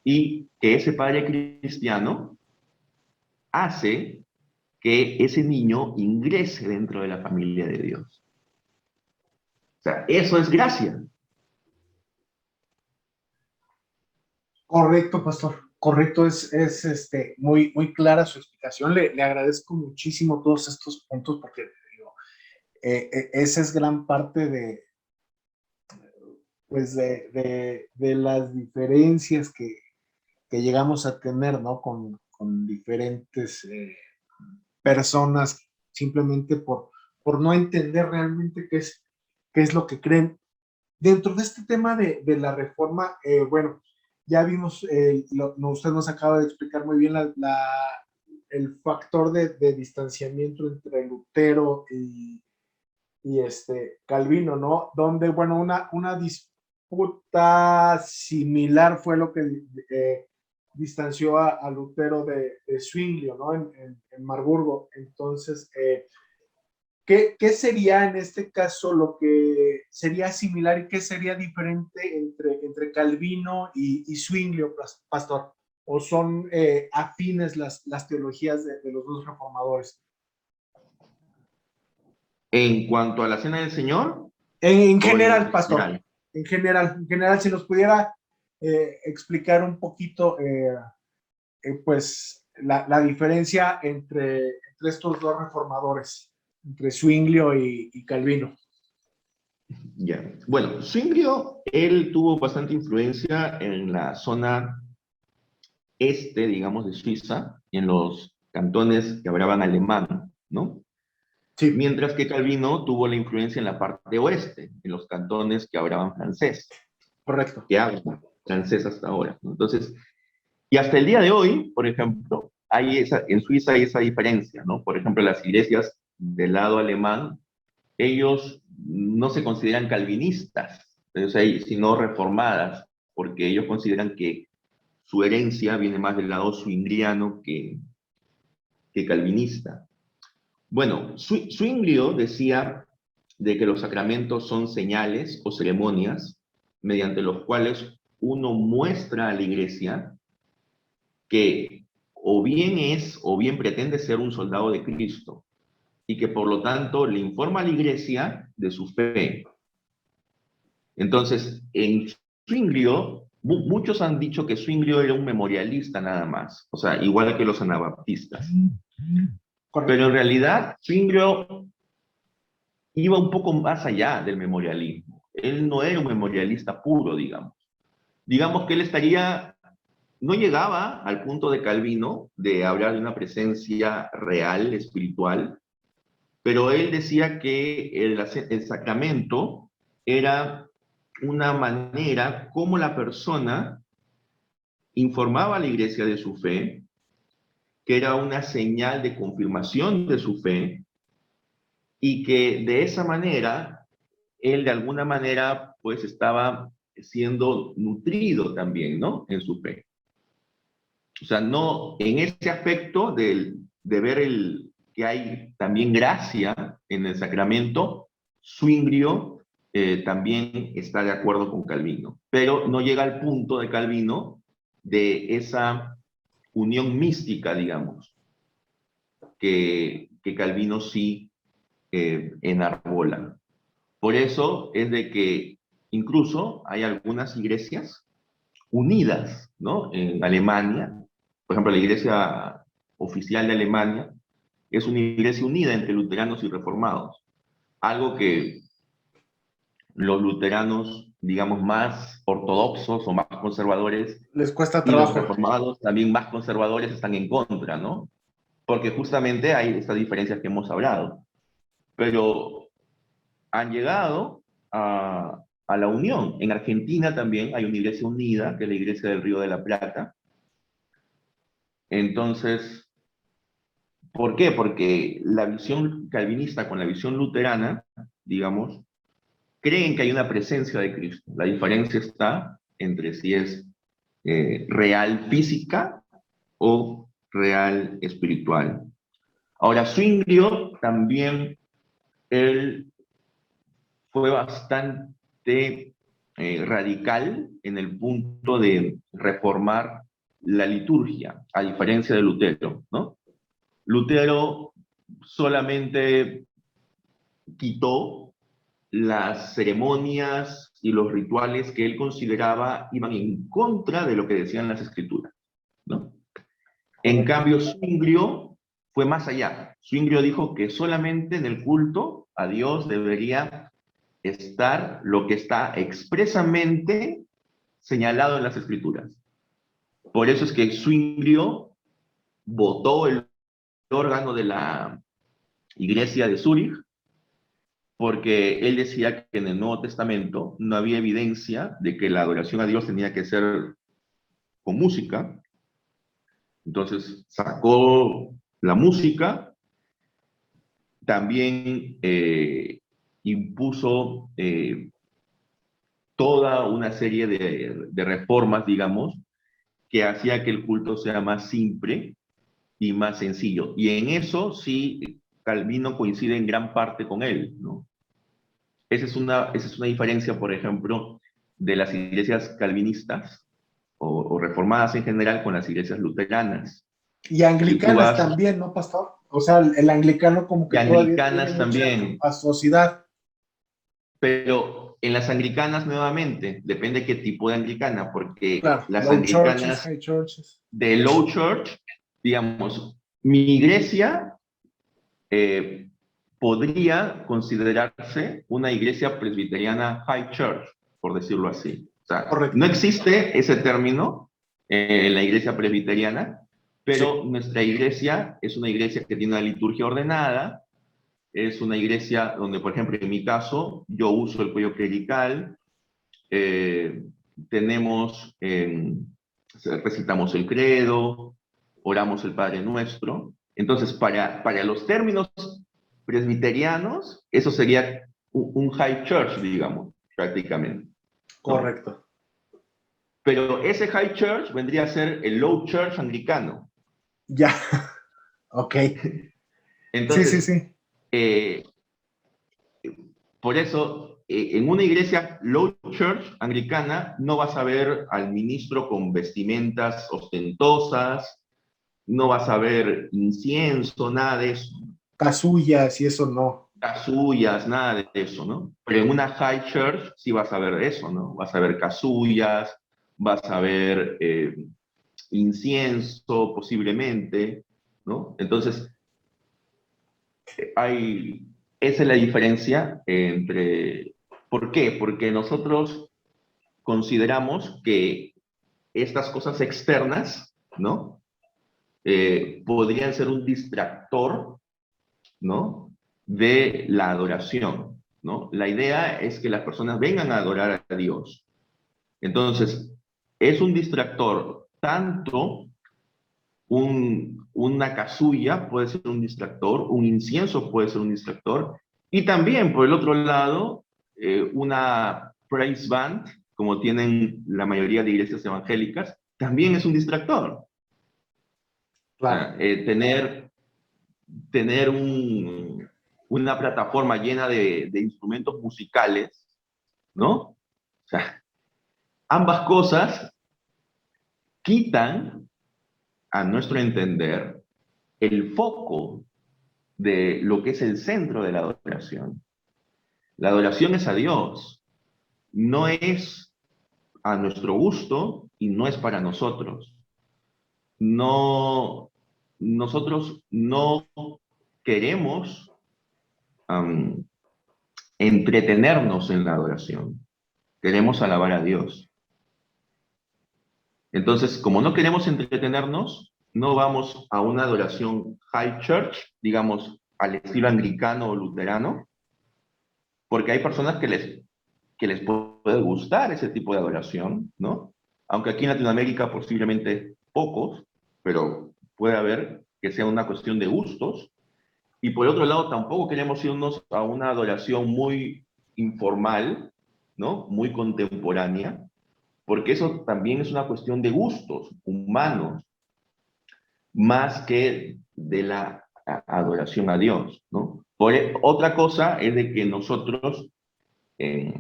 y que ese padre cristiano hace que ese niño ingrese dentro de la familia de Dios. O sea, eso es gracia. Correcto, pastor. Correcto, es muy, muy clara su explicación. Le agradezco muchísimo todos estos puntos porque digo, esa es gran parte de las diferencias que llegamos a tener, ¿no? Con diferentes personas, simplemente por no entender realmente qué es lo que creen. Dentro de este tema de la reforma, bueno, ya vimos, usted nos acaba de explicar muy bien el factor de distanciamiento entre Lutero y Calvino, ¿no? Donde, bueno, una disputa similar fue lo que distanció a Lutero de Zwinglio, ¿no? En Marburgo. Entonces, ¿qué sería en este caso lo que sería similar y qué sería diferente entre Calvino y Zwinglio, pastor? ¿O son afines las teologías de los dos reformadores? En cuanto a la cena del Señor, En o general, en pastor, general. en general, si nos pudiera explicar un poquito, pues, la diferencia entre estos dos reformadores, entre Zwinglio y Calvino. Ya. Bueno, Zwinglio, él tuvo bastante influencia en la zona este, digamos, de Suiza, en los cantones que hablaban alemán, ¿no? Sí, Mientras que Calvino tuvo la influencia en la parte oeste, en los cantones que hablaban francés, correcto. que hablan francés hasta ahora, ¿no? Entonces, y hasta el día de hoy, por ejemplo, en Suiza hay esa diferencia, ¿no? Por ejemplo, las iglesias del lado alemán, ellos no se consideran calvinistas, o sea, sino reformadas, porque ellos consideran que su herencia viene más del lado swingliano que calvinista. Bueno, Zwinglio decía de que los sacramentos son señales o ceremonias mediante los cuales uno muestra a la iglesia que o bien es o bien pretende ser un soldado de Cristo y que por lo tanto le informa a la iglesia de su fe. Entonces, en Zwinglio, muchos han dicho que Zwinglio era un memorialista nada más, o sea, igual que los anabaptistas. Correcto. Pero en realidad, Zwinglio iba un poco más allá del memorialismo. Él no era un memorialista puro, digamos. Digamos que él no llegaba al punto de Calvino de hablar de una presencia real, espiritual, pero él decía que el sacramento era una manera como la persona informaba a la iglesia de su fe, que era una señal de confirmación de su fe, y que de esa manera, él de alguna manera, pues estaba siendo nutrido también, ¿no? En su fe. O sea, no, en ese aspecto de ver que hay también gracia en el sacramento, Zwinglio también está de acuerdo con Calvino, pero no llega al punto de Calvino de esa unión mística, digamos, que Calvino sí enarbola. Por eso es de que incluso hay algunas iglesias unidas, ¿no? En Alemania, por ejemplo, la iglesia oficial de Alemania es una iglesia unida entre luteranos y reformados, algo que los luteranos, digamos, más ortodoxos o más conservadores Les cuesta y los trabajo. reformados también más conservadores están en contra, ¿no? Porque justamente hay estas diferencias que hemos hablado. Pero han llegado a la unión. En Argentina también hay una iglesia unida, que es la iglesia del Río de la Plata. Entonces, ¿por qué? Porque la visión calvinista con la visión luterana, digamos, creen que hay una presencia de Cristo. La diferencia está entre si es real física o real espiritual. Ahora, Zwinglio también, él fue bastante radical en el punto de reformar la liturgia, a diferencia de Lutero, ¿no? Lutero solamente quitó las ceremonias y los rituales que él consideraba iban en contra de lo que decían las escrituras, ¿no? En cambio, Zwinglio fue más allá. Zwinglio dijo que solamente en el culto a Dios debería estar lo que está expresamente señalado en las escrituras. Por eso es que Zwinglio votó el órgano de la iglesia de Zúrich, porque él decía que en el Nuevo Testamento no había evidencia de que la adoración a Dios tenía que ser con música. Entonces sacó la música, también impuso toda una serie de reformas, digamos, que hacía que el culto sea más simple y más sencillo. Y en eso sí, Calvino coincide en gran parte con él, ¿no? Esa es una diferencia, por ejemplo, de las iglesias calvinistas o reformadas en general con las iglesias luteranas. Y Si tú anglicanas vas, también, ¿no, pastor? O sea, el anglicano como y que todavía tiene anglicanas mucha también, asocidad. pero en las anglicanas nuevamente, depende qué tipo de anglicana, porque Claro, las low churches, anglicanas high churches. de Low Church digamos, mi iglesia podría considerarse una iglesia presbiteriana high church, por decirlo así. O sea, Correcto. no existe ese término en la iglesia presbiteriana, pero Sí. nuestra iglesia es una iglesia que tiene una liturgia ordenada, es una iglesia donde, por ejemplo, en mi caso, yo uso el cuello clerical, eh, tenemos, recitamos el credo, oramos el Padre Nuestro. Entonces, para los términos presbiterianos, eso sería un high church, digamos, prácticamente, ¿no? Correcto. Pero ese high church vendría a ser el low church anglicano. Ya. Ok. Sí, sí, Entonces, sí. eh, por eso, en una iglesia low church anglicana no vas a ver al ministro con vestimentas ostentosas, no vas a ver incienso, nada de eso, Casullas y eso no. casullas, nada de eso, ¿no? Pero en una high church sí vas a ver eso, ¿no? Vas a ver casullas, vas a ver incienso posiblemente, ¿no? Entonces, hay, esa es la diferencia entre... ¿Por qué? Porque nosotros consideramos que estas cosas externas, ¿no? Podrían ser un distractor, ¿no? De la adoración, ¿no? La idea es que las personas vengan a adorar a Dios. Entonces, es un distractor tanto una casulla puede ser un distractor, un incienso puede ser un distractor, y también, por el otro lado, una praise band, como tienen la mayoría de iglesias evangélicas, también es un distractor. O Claro. sea, tener una plataforma llena de instrumentos musicales, ¿no? O sea, ambas cosas quitan, a nuestro entender, el foco de lo que es el centro de la adoración. La adoración es a Dios, no es a nuestro gusto y no es para nosotros. No, nosotros no queremos um, entretenernos en la adoración, queremos alabar a Dios. Entonces, como no queremos entretenernos, no vamos a una adoración high church, digamos, al estilo anglicano o luterano, porque hay personas que les puede gustar ese tipo de adoración, ¿no? Aunque aquí en Latinoamérica posiblemente pocos, pero puede haber que sea una cuestión de gustos. Y por otro lado, tampoco queremos irnos a una adoración muy informal, ¿no? Muy contemporánea, porque eso también es una cuestión de gustos humanos, más que de la adoración a Dios, ¿no? Otra cosa es de que nosotros eh,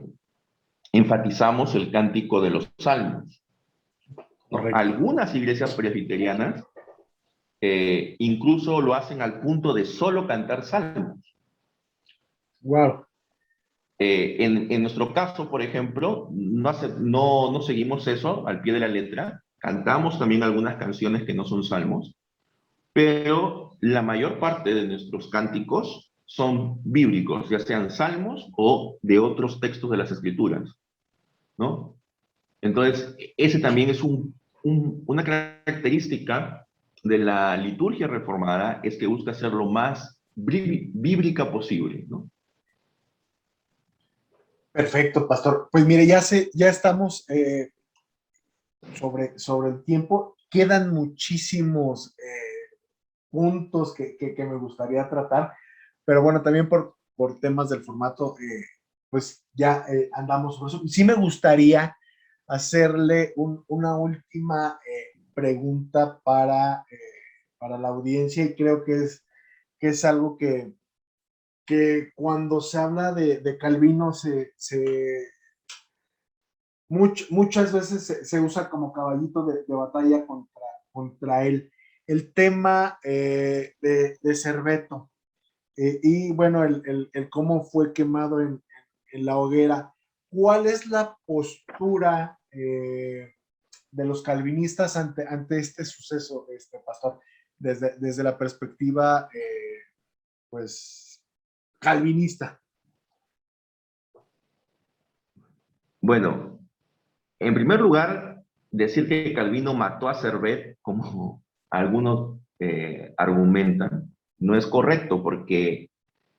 enfatizamos el cántico de los salmos, ¿no? Correcto. Algunas iglesias presbiterianas incluso lo hacen al punto de solo cantar salmos. Wow. En nuestro caso, por ejemplo, no seguimos eso al pie de la letra. Cantamos también algunas canciones que no son salmos, pero la mayor parte de nuestros cánticos son bíblicos, ya sean salmos o de otros textos de las escrituras, ¿no? Entonces, ese también es una característica de la liturgia reformada, es que busca ser lo más bíblica posible, ¿no? Perfecto, pastor. Pues mire, ya estamos sobre el tiempo. Quedan muchísimos puntos que me gustaría tratar, pero bueno, también por temas del formato, pues ya andamos sobre eso. Sí me gustaría hacerle una última pregunta para la audiencia y creo que es algo que cuando se habla de Calvino muchas veces se usa como caballito de batalla contra él. El tema de Serveto y bueno, el cómo fue quemado en la hoguera. ¿Cuál es la postura de los calvinistas ante este suceso, pastor? desde la perspectiva, pues, calvinista. Bueno, en primer lugar, decir que Calvino mató a Servet, como algunos argumentan, no es correcto porque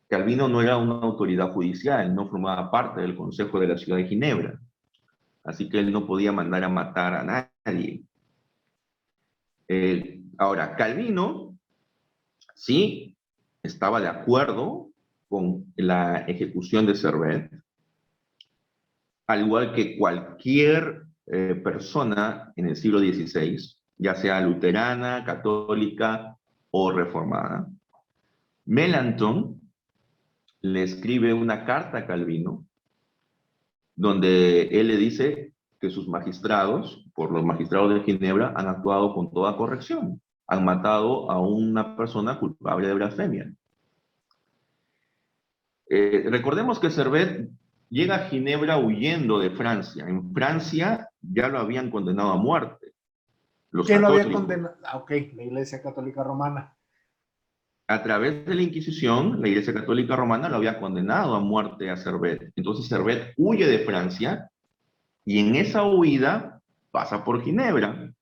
Calvino no era una autoridad judicial, no formaba parte del Consejo de la Ciudad de Ginebra, así que él no podía mandar a matar a nadie. Ahora, Calvino sí estaba de acuerdo con la ejecución de Servet, al igual que cualquier persona en el siglo XVI, ya sea luterana, católica o reformada. Melanchthon le escribe una carta a Calvino, donde él le dice que sus magistrados, por los magistrados de Ginebra, han actuado con toda corrección. Han matado a una persona culpable de blasfemia. Recordemos que Servet llega a Ginebra huyendo de Francia. En Francia ya lo habían condenado a muerte. Los ¿Quién lo había católicos. condenado? Ah, ok, la Iglesia Católica Romana. A través de la Inquisición, la Iglesia Católica Romana lo había condenado a muerte a Servet. Entonces Servet huye de Francia y en esa huida pasa por Ginebra.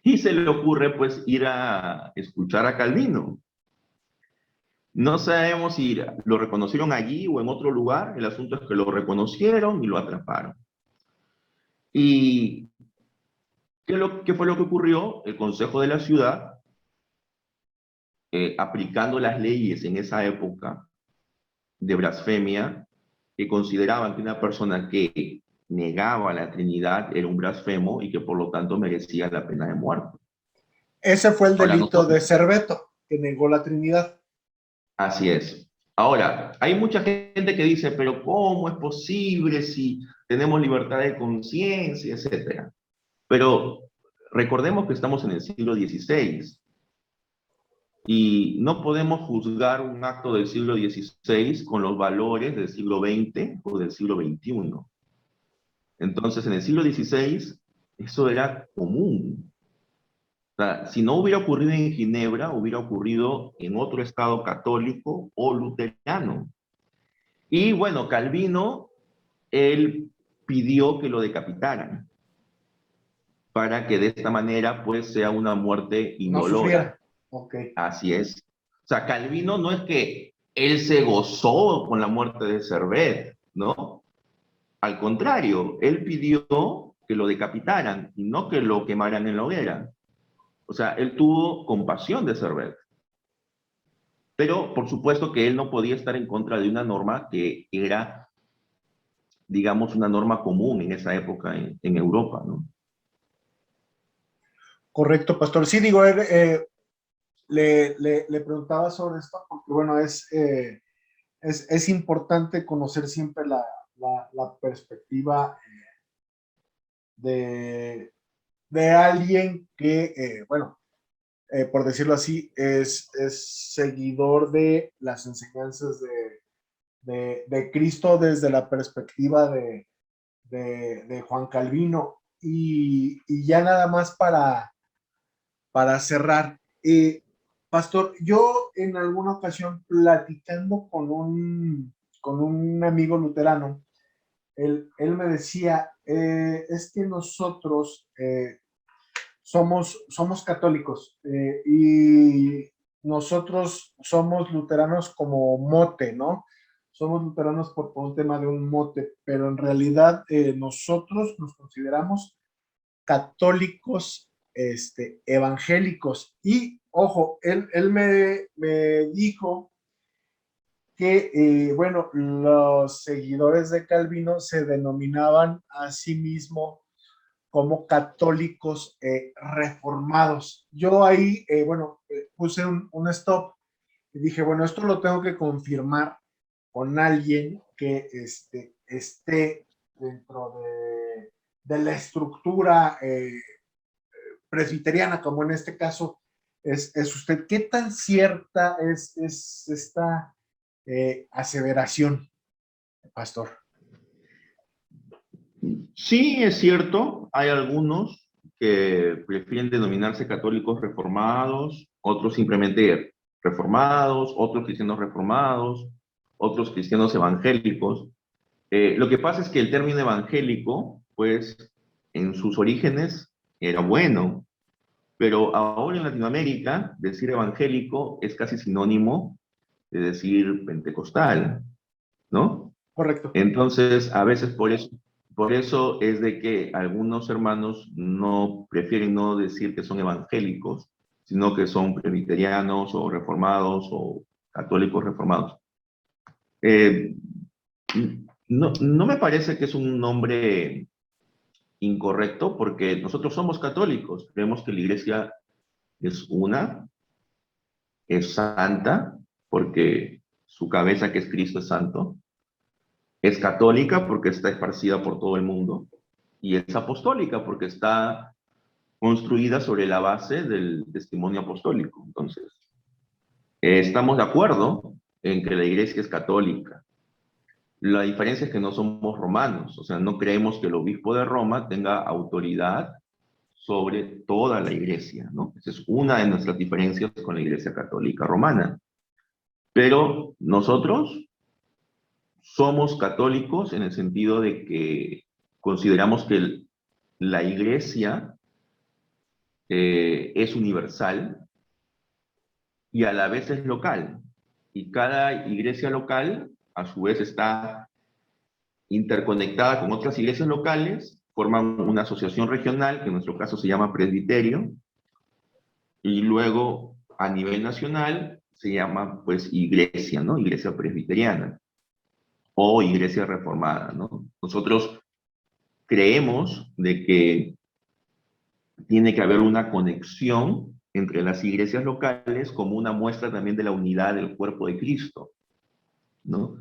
Y se le ocurre pues ir a escuchar a Calvino. No sabemos si lo reconocieron allí o en otro lugar. El asunto es que lo reconocieron y lo atraparon. ¿Y qué fue lo que ocurrió? El Consejo de la Ciudad, aplicando las leyes en esa época de blasfemia, que consideraban que una persona que negaba la Trinidad era un blasfemo y que por lo tanto merecía la pena de muerte. Ese fue el Ahora, delito nosotros, de Serveto, que negó la Trinidad. así es. Ahora, hay mucha gente que dice, pero ¿cómo es posible si tenemos libertad de conciencia, etcétera? Pero recordemos que estamos en el siglo XVI y no podemos juzgar un acto del siglo XVI con los valores del siglo XX o del siglo XXI. Entonces, en el siglo XVI, eso era común. O sea, si no hubiera ocurrido en Ginebra, hubiera ocurrido en otro estado católico o luterano. Y bueno, Calvino, él pidió que lo decapitaran para que de esta manera pues sea una muerte No indolora. sufriera. Ok. Así es. O sea, Calvino no es que él se gozó con la muerte de Servet, ¿no? Al contrario, él pidió que lo decapitaran y no que lo quemaran en la hoguera. O sea, él tuvo compasión de Servet. Pero por supuesto que él no podía estar en contra de una norma que era, digamos, una norma común en esa época en Europa, ¿no? Correcto, pastor. Sí, digo, le preguntaba sobre esto porque, bueno, es importante conocer siempre la perspectiva de alguien que, bueno, por decirlo así, es seguidor de las enseñanzas de Cristo desde la perspectiva de Juan Calvino. Y ya nada más para cerrar, pastor, yo en alguna ocasión platicando con un amigo luterano, él me decía, es que nosotros somos católicos y nosotros somos luteranos como mote, ¿no? Somos luteranos por un tema de un mote, pero en realidad nosotros nos consideramos católicos evangélicos. Y ojo, él me dijo que, bueno, los seguidores de Calvino se denominaban a sí mismos como católicos reformados. Yo ahí, bueno, puse un stop y dije, bueno, esto lo tengo que confirmar con alguien que esté dentro de la estructura presbiteriana, como en este caso es usted. ¿Qué tan cierta es esta aseveración, pastor? Sí, es cierto, hay algunos que prefieren denominarse católicos reformados, otros simplemente reformados, otros cristianos reformados, otros cristianos evangélicos. Lo que pasa es que el término evangélico, pues, en sus orígenes era bueno, pero ahora en Latinoamérica decir evangélico es casi sinónimo de decir pentecostal, ¿no? Correcto. Entonces, a veces por eso es de que algunos hermanos no prefieren no decir que son evangélicos, sino que son presbiterianos o reformados o católicos reformados. Eh, no me parece que es un nombre incorrecto porque nosotros somos católicos, creemos que la iglesia es una, es santa, porque su cabeza que es Cristo es santo, es católica porque está esparcida por todo el mundo, y es apostólica porque está construida sobre la base del testimonio apostólico. Entonces, estamos de acuerdo en que la iglesia es católica. La diferencia es que no somos romanos, o sea, no creemos que el obispo de Roma tenga autoridad sobre toda la iglesia, ¿no? Esa es una de nuestras diferencias con la iglesia católica romana. Pero nosotros somos católicos en el sentido de que consideramos que la iglesia es universal y a la vez es local. Y cada iglesia local, a su vez, está interconectada con otras iglesias locales, forman una asociación regional, que en nuestro caso se llama presbiterio, y luego a nivel nacional se llama pues iglesia, ¿no? Iglesia presbiteriana o iglesia reformada, ¿no? Nosotros creemos de que tiene que haber una conexión entre las iglesias locales como una muestra también de la unidad del cuerpo de Cristo, ¿no?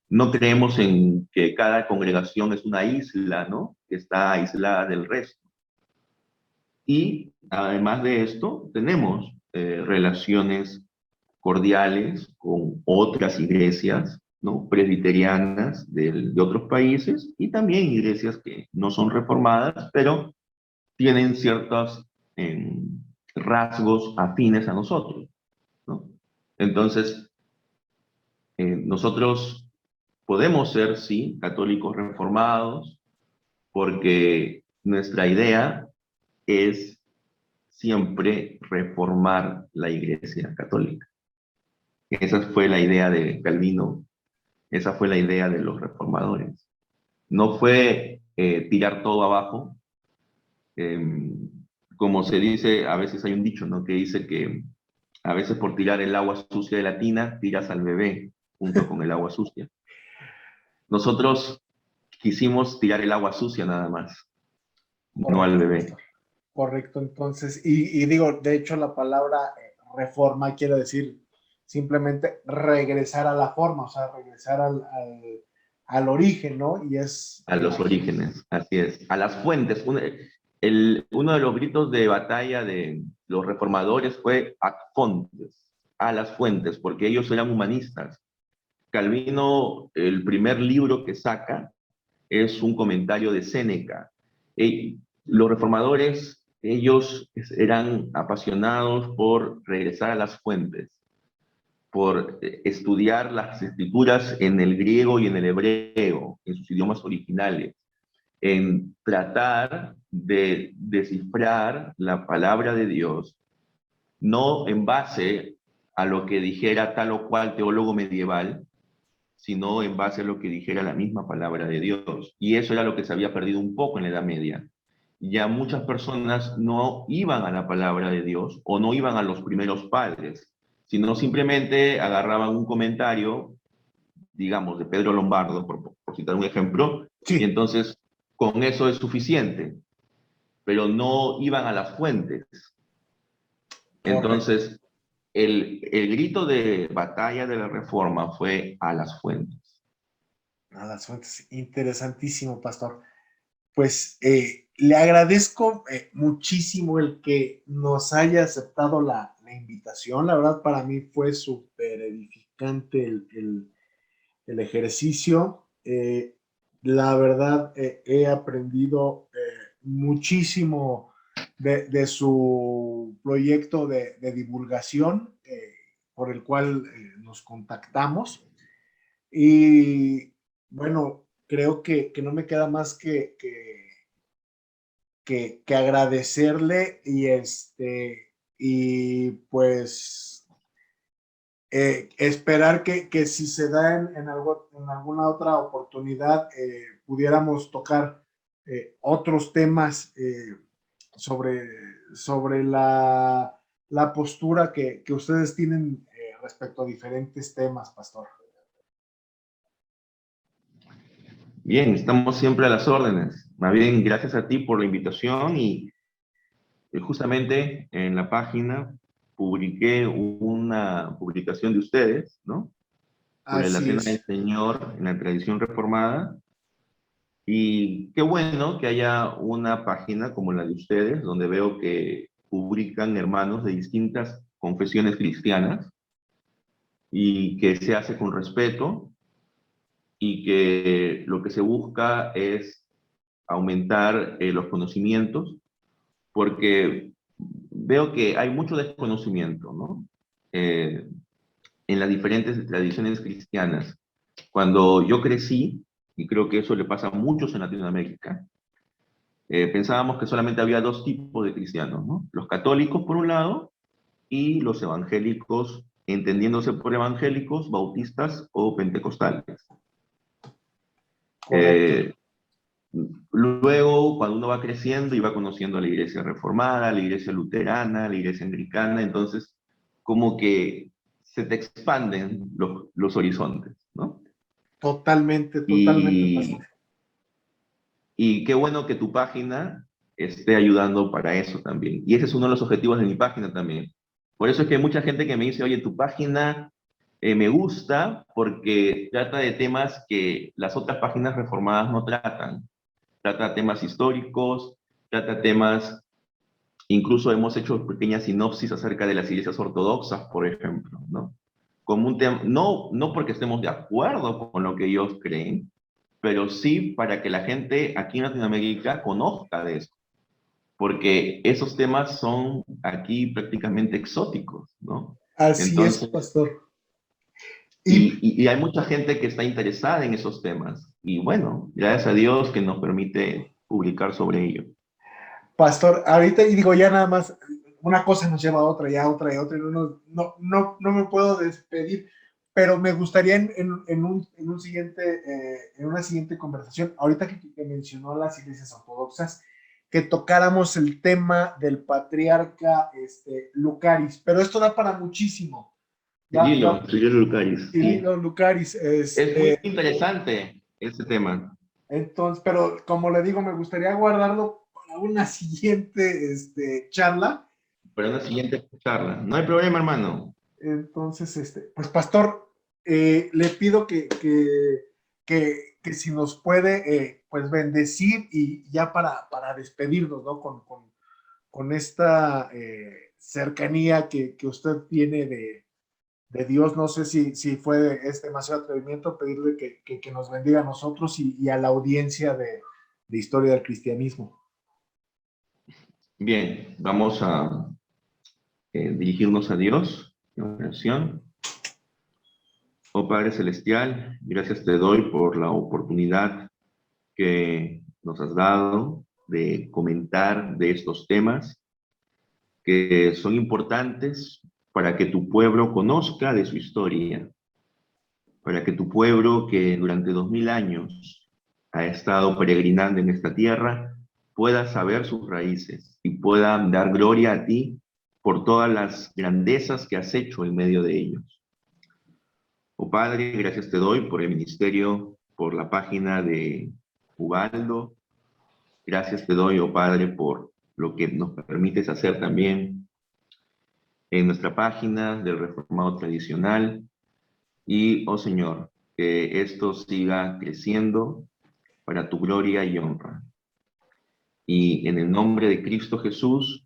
No creemos en que cada congregación es una isla, ¿no? Que está aislada del resto. Y además de esto, tenemos relaciones cordiales con otras iglesias, ¿no? Presbiterianas de otros países y también iglesias que no son reformadas, pero tienen ciertos rasgos afines a nosotros, ¿no? Entonces, nosotros podemos ser, sí, católicos reformados, porque nuestra idea es siempre reformar la Iglesia católica. Esa fue la idea de Calvino, esa fue la idea de los reformadores. No fue tirar todo abajo, eh, como se dice, a veces hay un dicho, ¿no? Que dice que a veces por tirar el agua sucia de la tina, tiras al bebé junto con el agua sucia. Nosotros quisimos tirar el agua sucia nada más, no al Correcto, bebé. pastor. Correcto, entonces, y digo, de hecho la palabra reforma quiere decir simplemente regresar a la forma, o sea, regresar al origen, ¿no? Y es, A los orígenes, así es, a las fuentes. Uno de los gritos de batalla de los reformadores fue ad fontes, a las fuentes, porque ellos eran humanistas. Calvino, el primer libro que saca es un comentario de Séneca. Los reformadores, ellos eran apasionados por regresar a las fuentes, por estudiar las escrituras en el griego y en el hebreo, en sus idiomas originales, en tratar de descifrar la palabra de Dios, no en base a lo que dijera tal o cual teólogo medieval, sino en base a lo que dijera la misma palabra de Dios. Y eso era lo que se había perdido un poco en la Edad Media. Ya muchas personas no iban a la palabra de Dios o no iban a los primeros padres, sino simplemente agarraban un comentario, digamos, de Pedro Lombardo, por citar un ejemplo, y sí, entonces con eso es suficiente, pero no iban a las fuentes. correcto. Entonces, el grito de batalla de la Reforma fue a las fuentes. A las fuentes, interesantísimo, pastor. Pues le agradezco muchísimo el que nos haya aceptado la invitación. La verdad, para mí fue súper edificante el ejercicio. La verdad, he aprendido muchísimo de su proyecto de divulgación por el cual nos contactamos. Y bueno, creo que no me queda más que agradecerle y pues esperar que si se da en alguna otra oportunidad pudiéramos tocar otros temas sobre, sobre la postura que ustedes tienen respecto a diferentes temas, Pastor. Bien, estamos siempre a las órdenes. Más bien, gracias a ti por la invitación y justamente en la página publiqué una publicación de ustedes, ¿no? Sobre la Así Cena del es. Señor en la tradición reformada. Y qué bueno que haya una página como la de ustedes, donde veo que publican hermanos de distintas confesiones cristianas y que se hace con respeto y que lo que se busca es aumentar los conocimientos, porque veo que hay mucho desconocimiento, ¿no? En las diferentes tradiciones cristianas. Cuando yo crecí, y creo que eso le pasa a muchos en Latinoamérica, pensábamos que solamente había dos tipos de cristianos, ¿no? Los católicos por un lado y los evangélicos, entendiéndose por evangélicos, bautistas o pentecostales. Correcto. Eh, Luego, cuando uno va creciendo y va conociendo a la iglesia reformada, la iglesia luterana, la iglesia anglicana, entonces como que se te expanden los horizontes, ¿no? Totalmente, totalmente, Y, Pastor. y qué bueno que tu página esté ayudando para eso también. Y ese es uno de los objetivos de mi página también. Por eso es que hay mucha gente que me dice, oye, tu página me gusta porque trata de temas que las otras páginas reformadas no tratan. Trata temas históricos, trata temas, incluso hemos hecho pequeñas sinopsis acerca de las iglesias ortodoxas, por ejemplo, ¿no? Como un tema, no porque estemos de acuerdo con lo que ellos creen, pero sí para que la gente aquí en Latinoamérica conozca de eso, porque esos temas son aquí prácticamente exóticos, ¿no? Así es, Entonces, Pastor. Y y hay mucha gente que está interesada en esos temas, y bueno, gracias a Dios que nos permite publicar sobre ello. Pastor, ahorita y digo ya nada más, una cosa nos lleva a otra, ya otra y otra, y no me puedo despedir, pero me gustaría en un siguiente, en una siguiente conversación, ahorita que mencionó las iglesias ortodoxas, que tocáramos el tema del patriarca Lucaris, pero esto da para muchísimo. Cirilo Lucaris, sí. Cirilo Lucaris, Es muy interesante este tema. entonces, pero como le digo, me gustaría guardarlo para una siguiente charla. Para una siguiente charla. No hay problema, hermano. Entonces, pues pastor, le pido que si nos puede, pues bendecir y ya para despedirnos, ¿no? Con esta cercanía que usted tiene de Dios. No sé si fue demasiado atrevimiento pedirle que nos bendiga a nosotros y a la audiencia de Historia del Cristianismo. Bien, vamos a dirigirnos a Dios en oración. Oh Padre Celestial, gracias te doy por la oportunidad que nos has dado de comentar de estos temas que son importantes para que tu pueblo conozca de su historia, para que tu pueblo que durante 2000 años ha estado peregrinando en esta tierra pueda saber sus raíces y pueda dar gloria a ti por todas las grandezas que has hecho en medio de ellos. Oh Padre, gracias te doy por el ministerio, por la página de Ubaldo. Gracias te doy, oh Padre, por lo que nos permites hacer también en nuestra página del Reformado Tradicional. Y, oh Señor, que esto siga creciendo para tu gloria y honra. Y en el nombre de Cristo Jesús,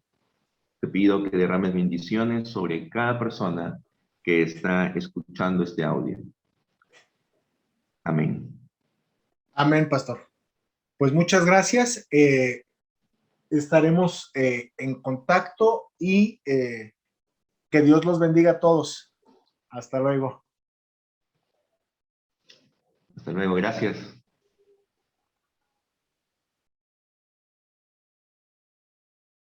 te pido que derrames bendiciones sobre cada persona que está escuchando este audio. Amén. Amén, pastor. Pues muchas gracias. estaremos en contacto y que Dios los bendiga a todos. Hasta luego. Hasta luego, gracias.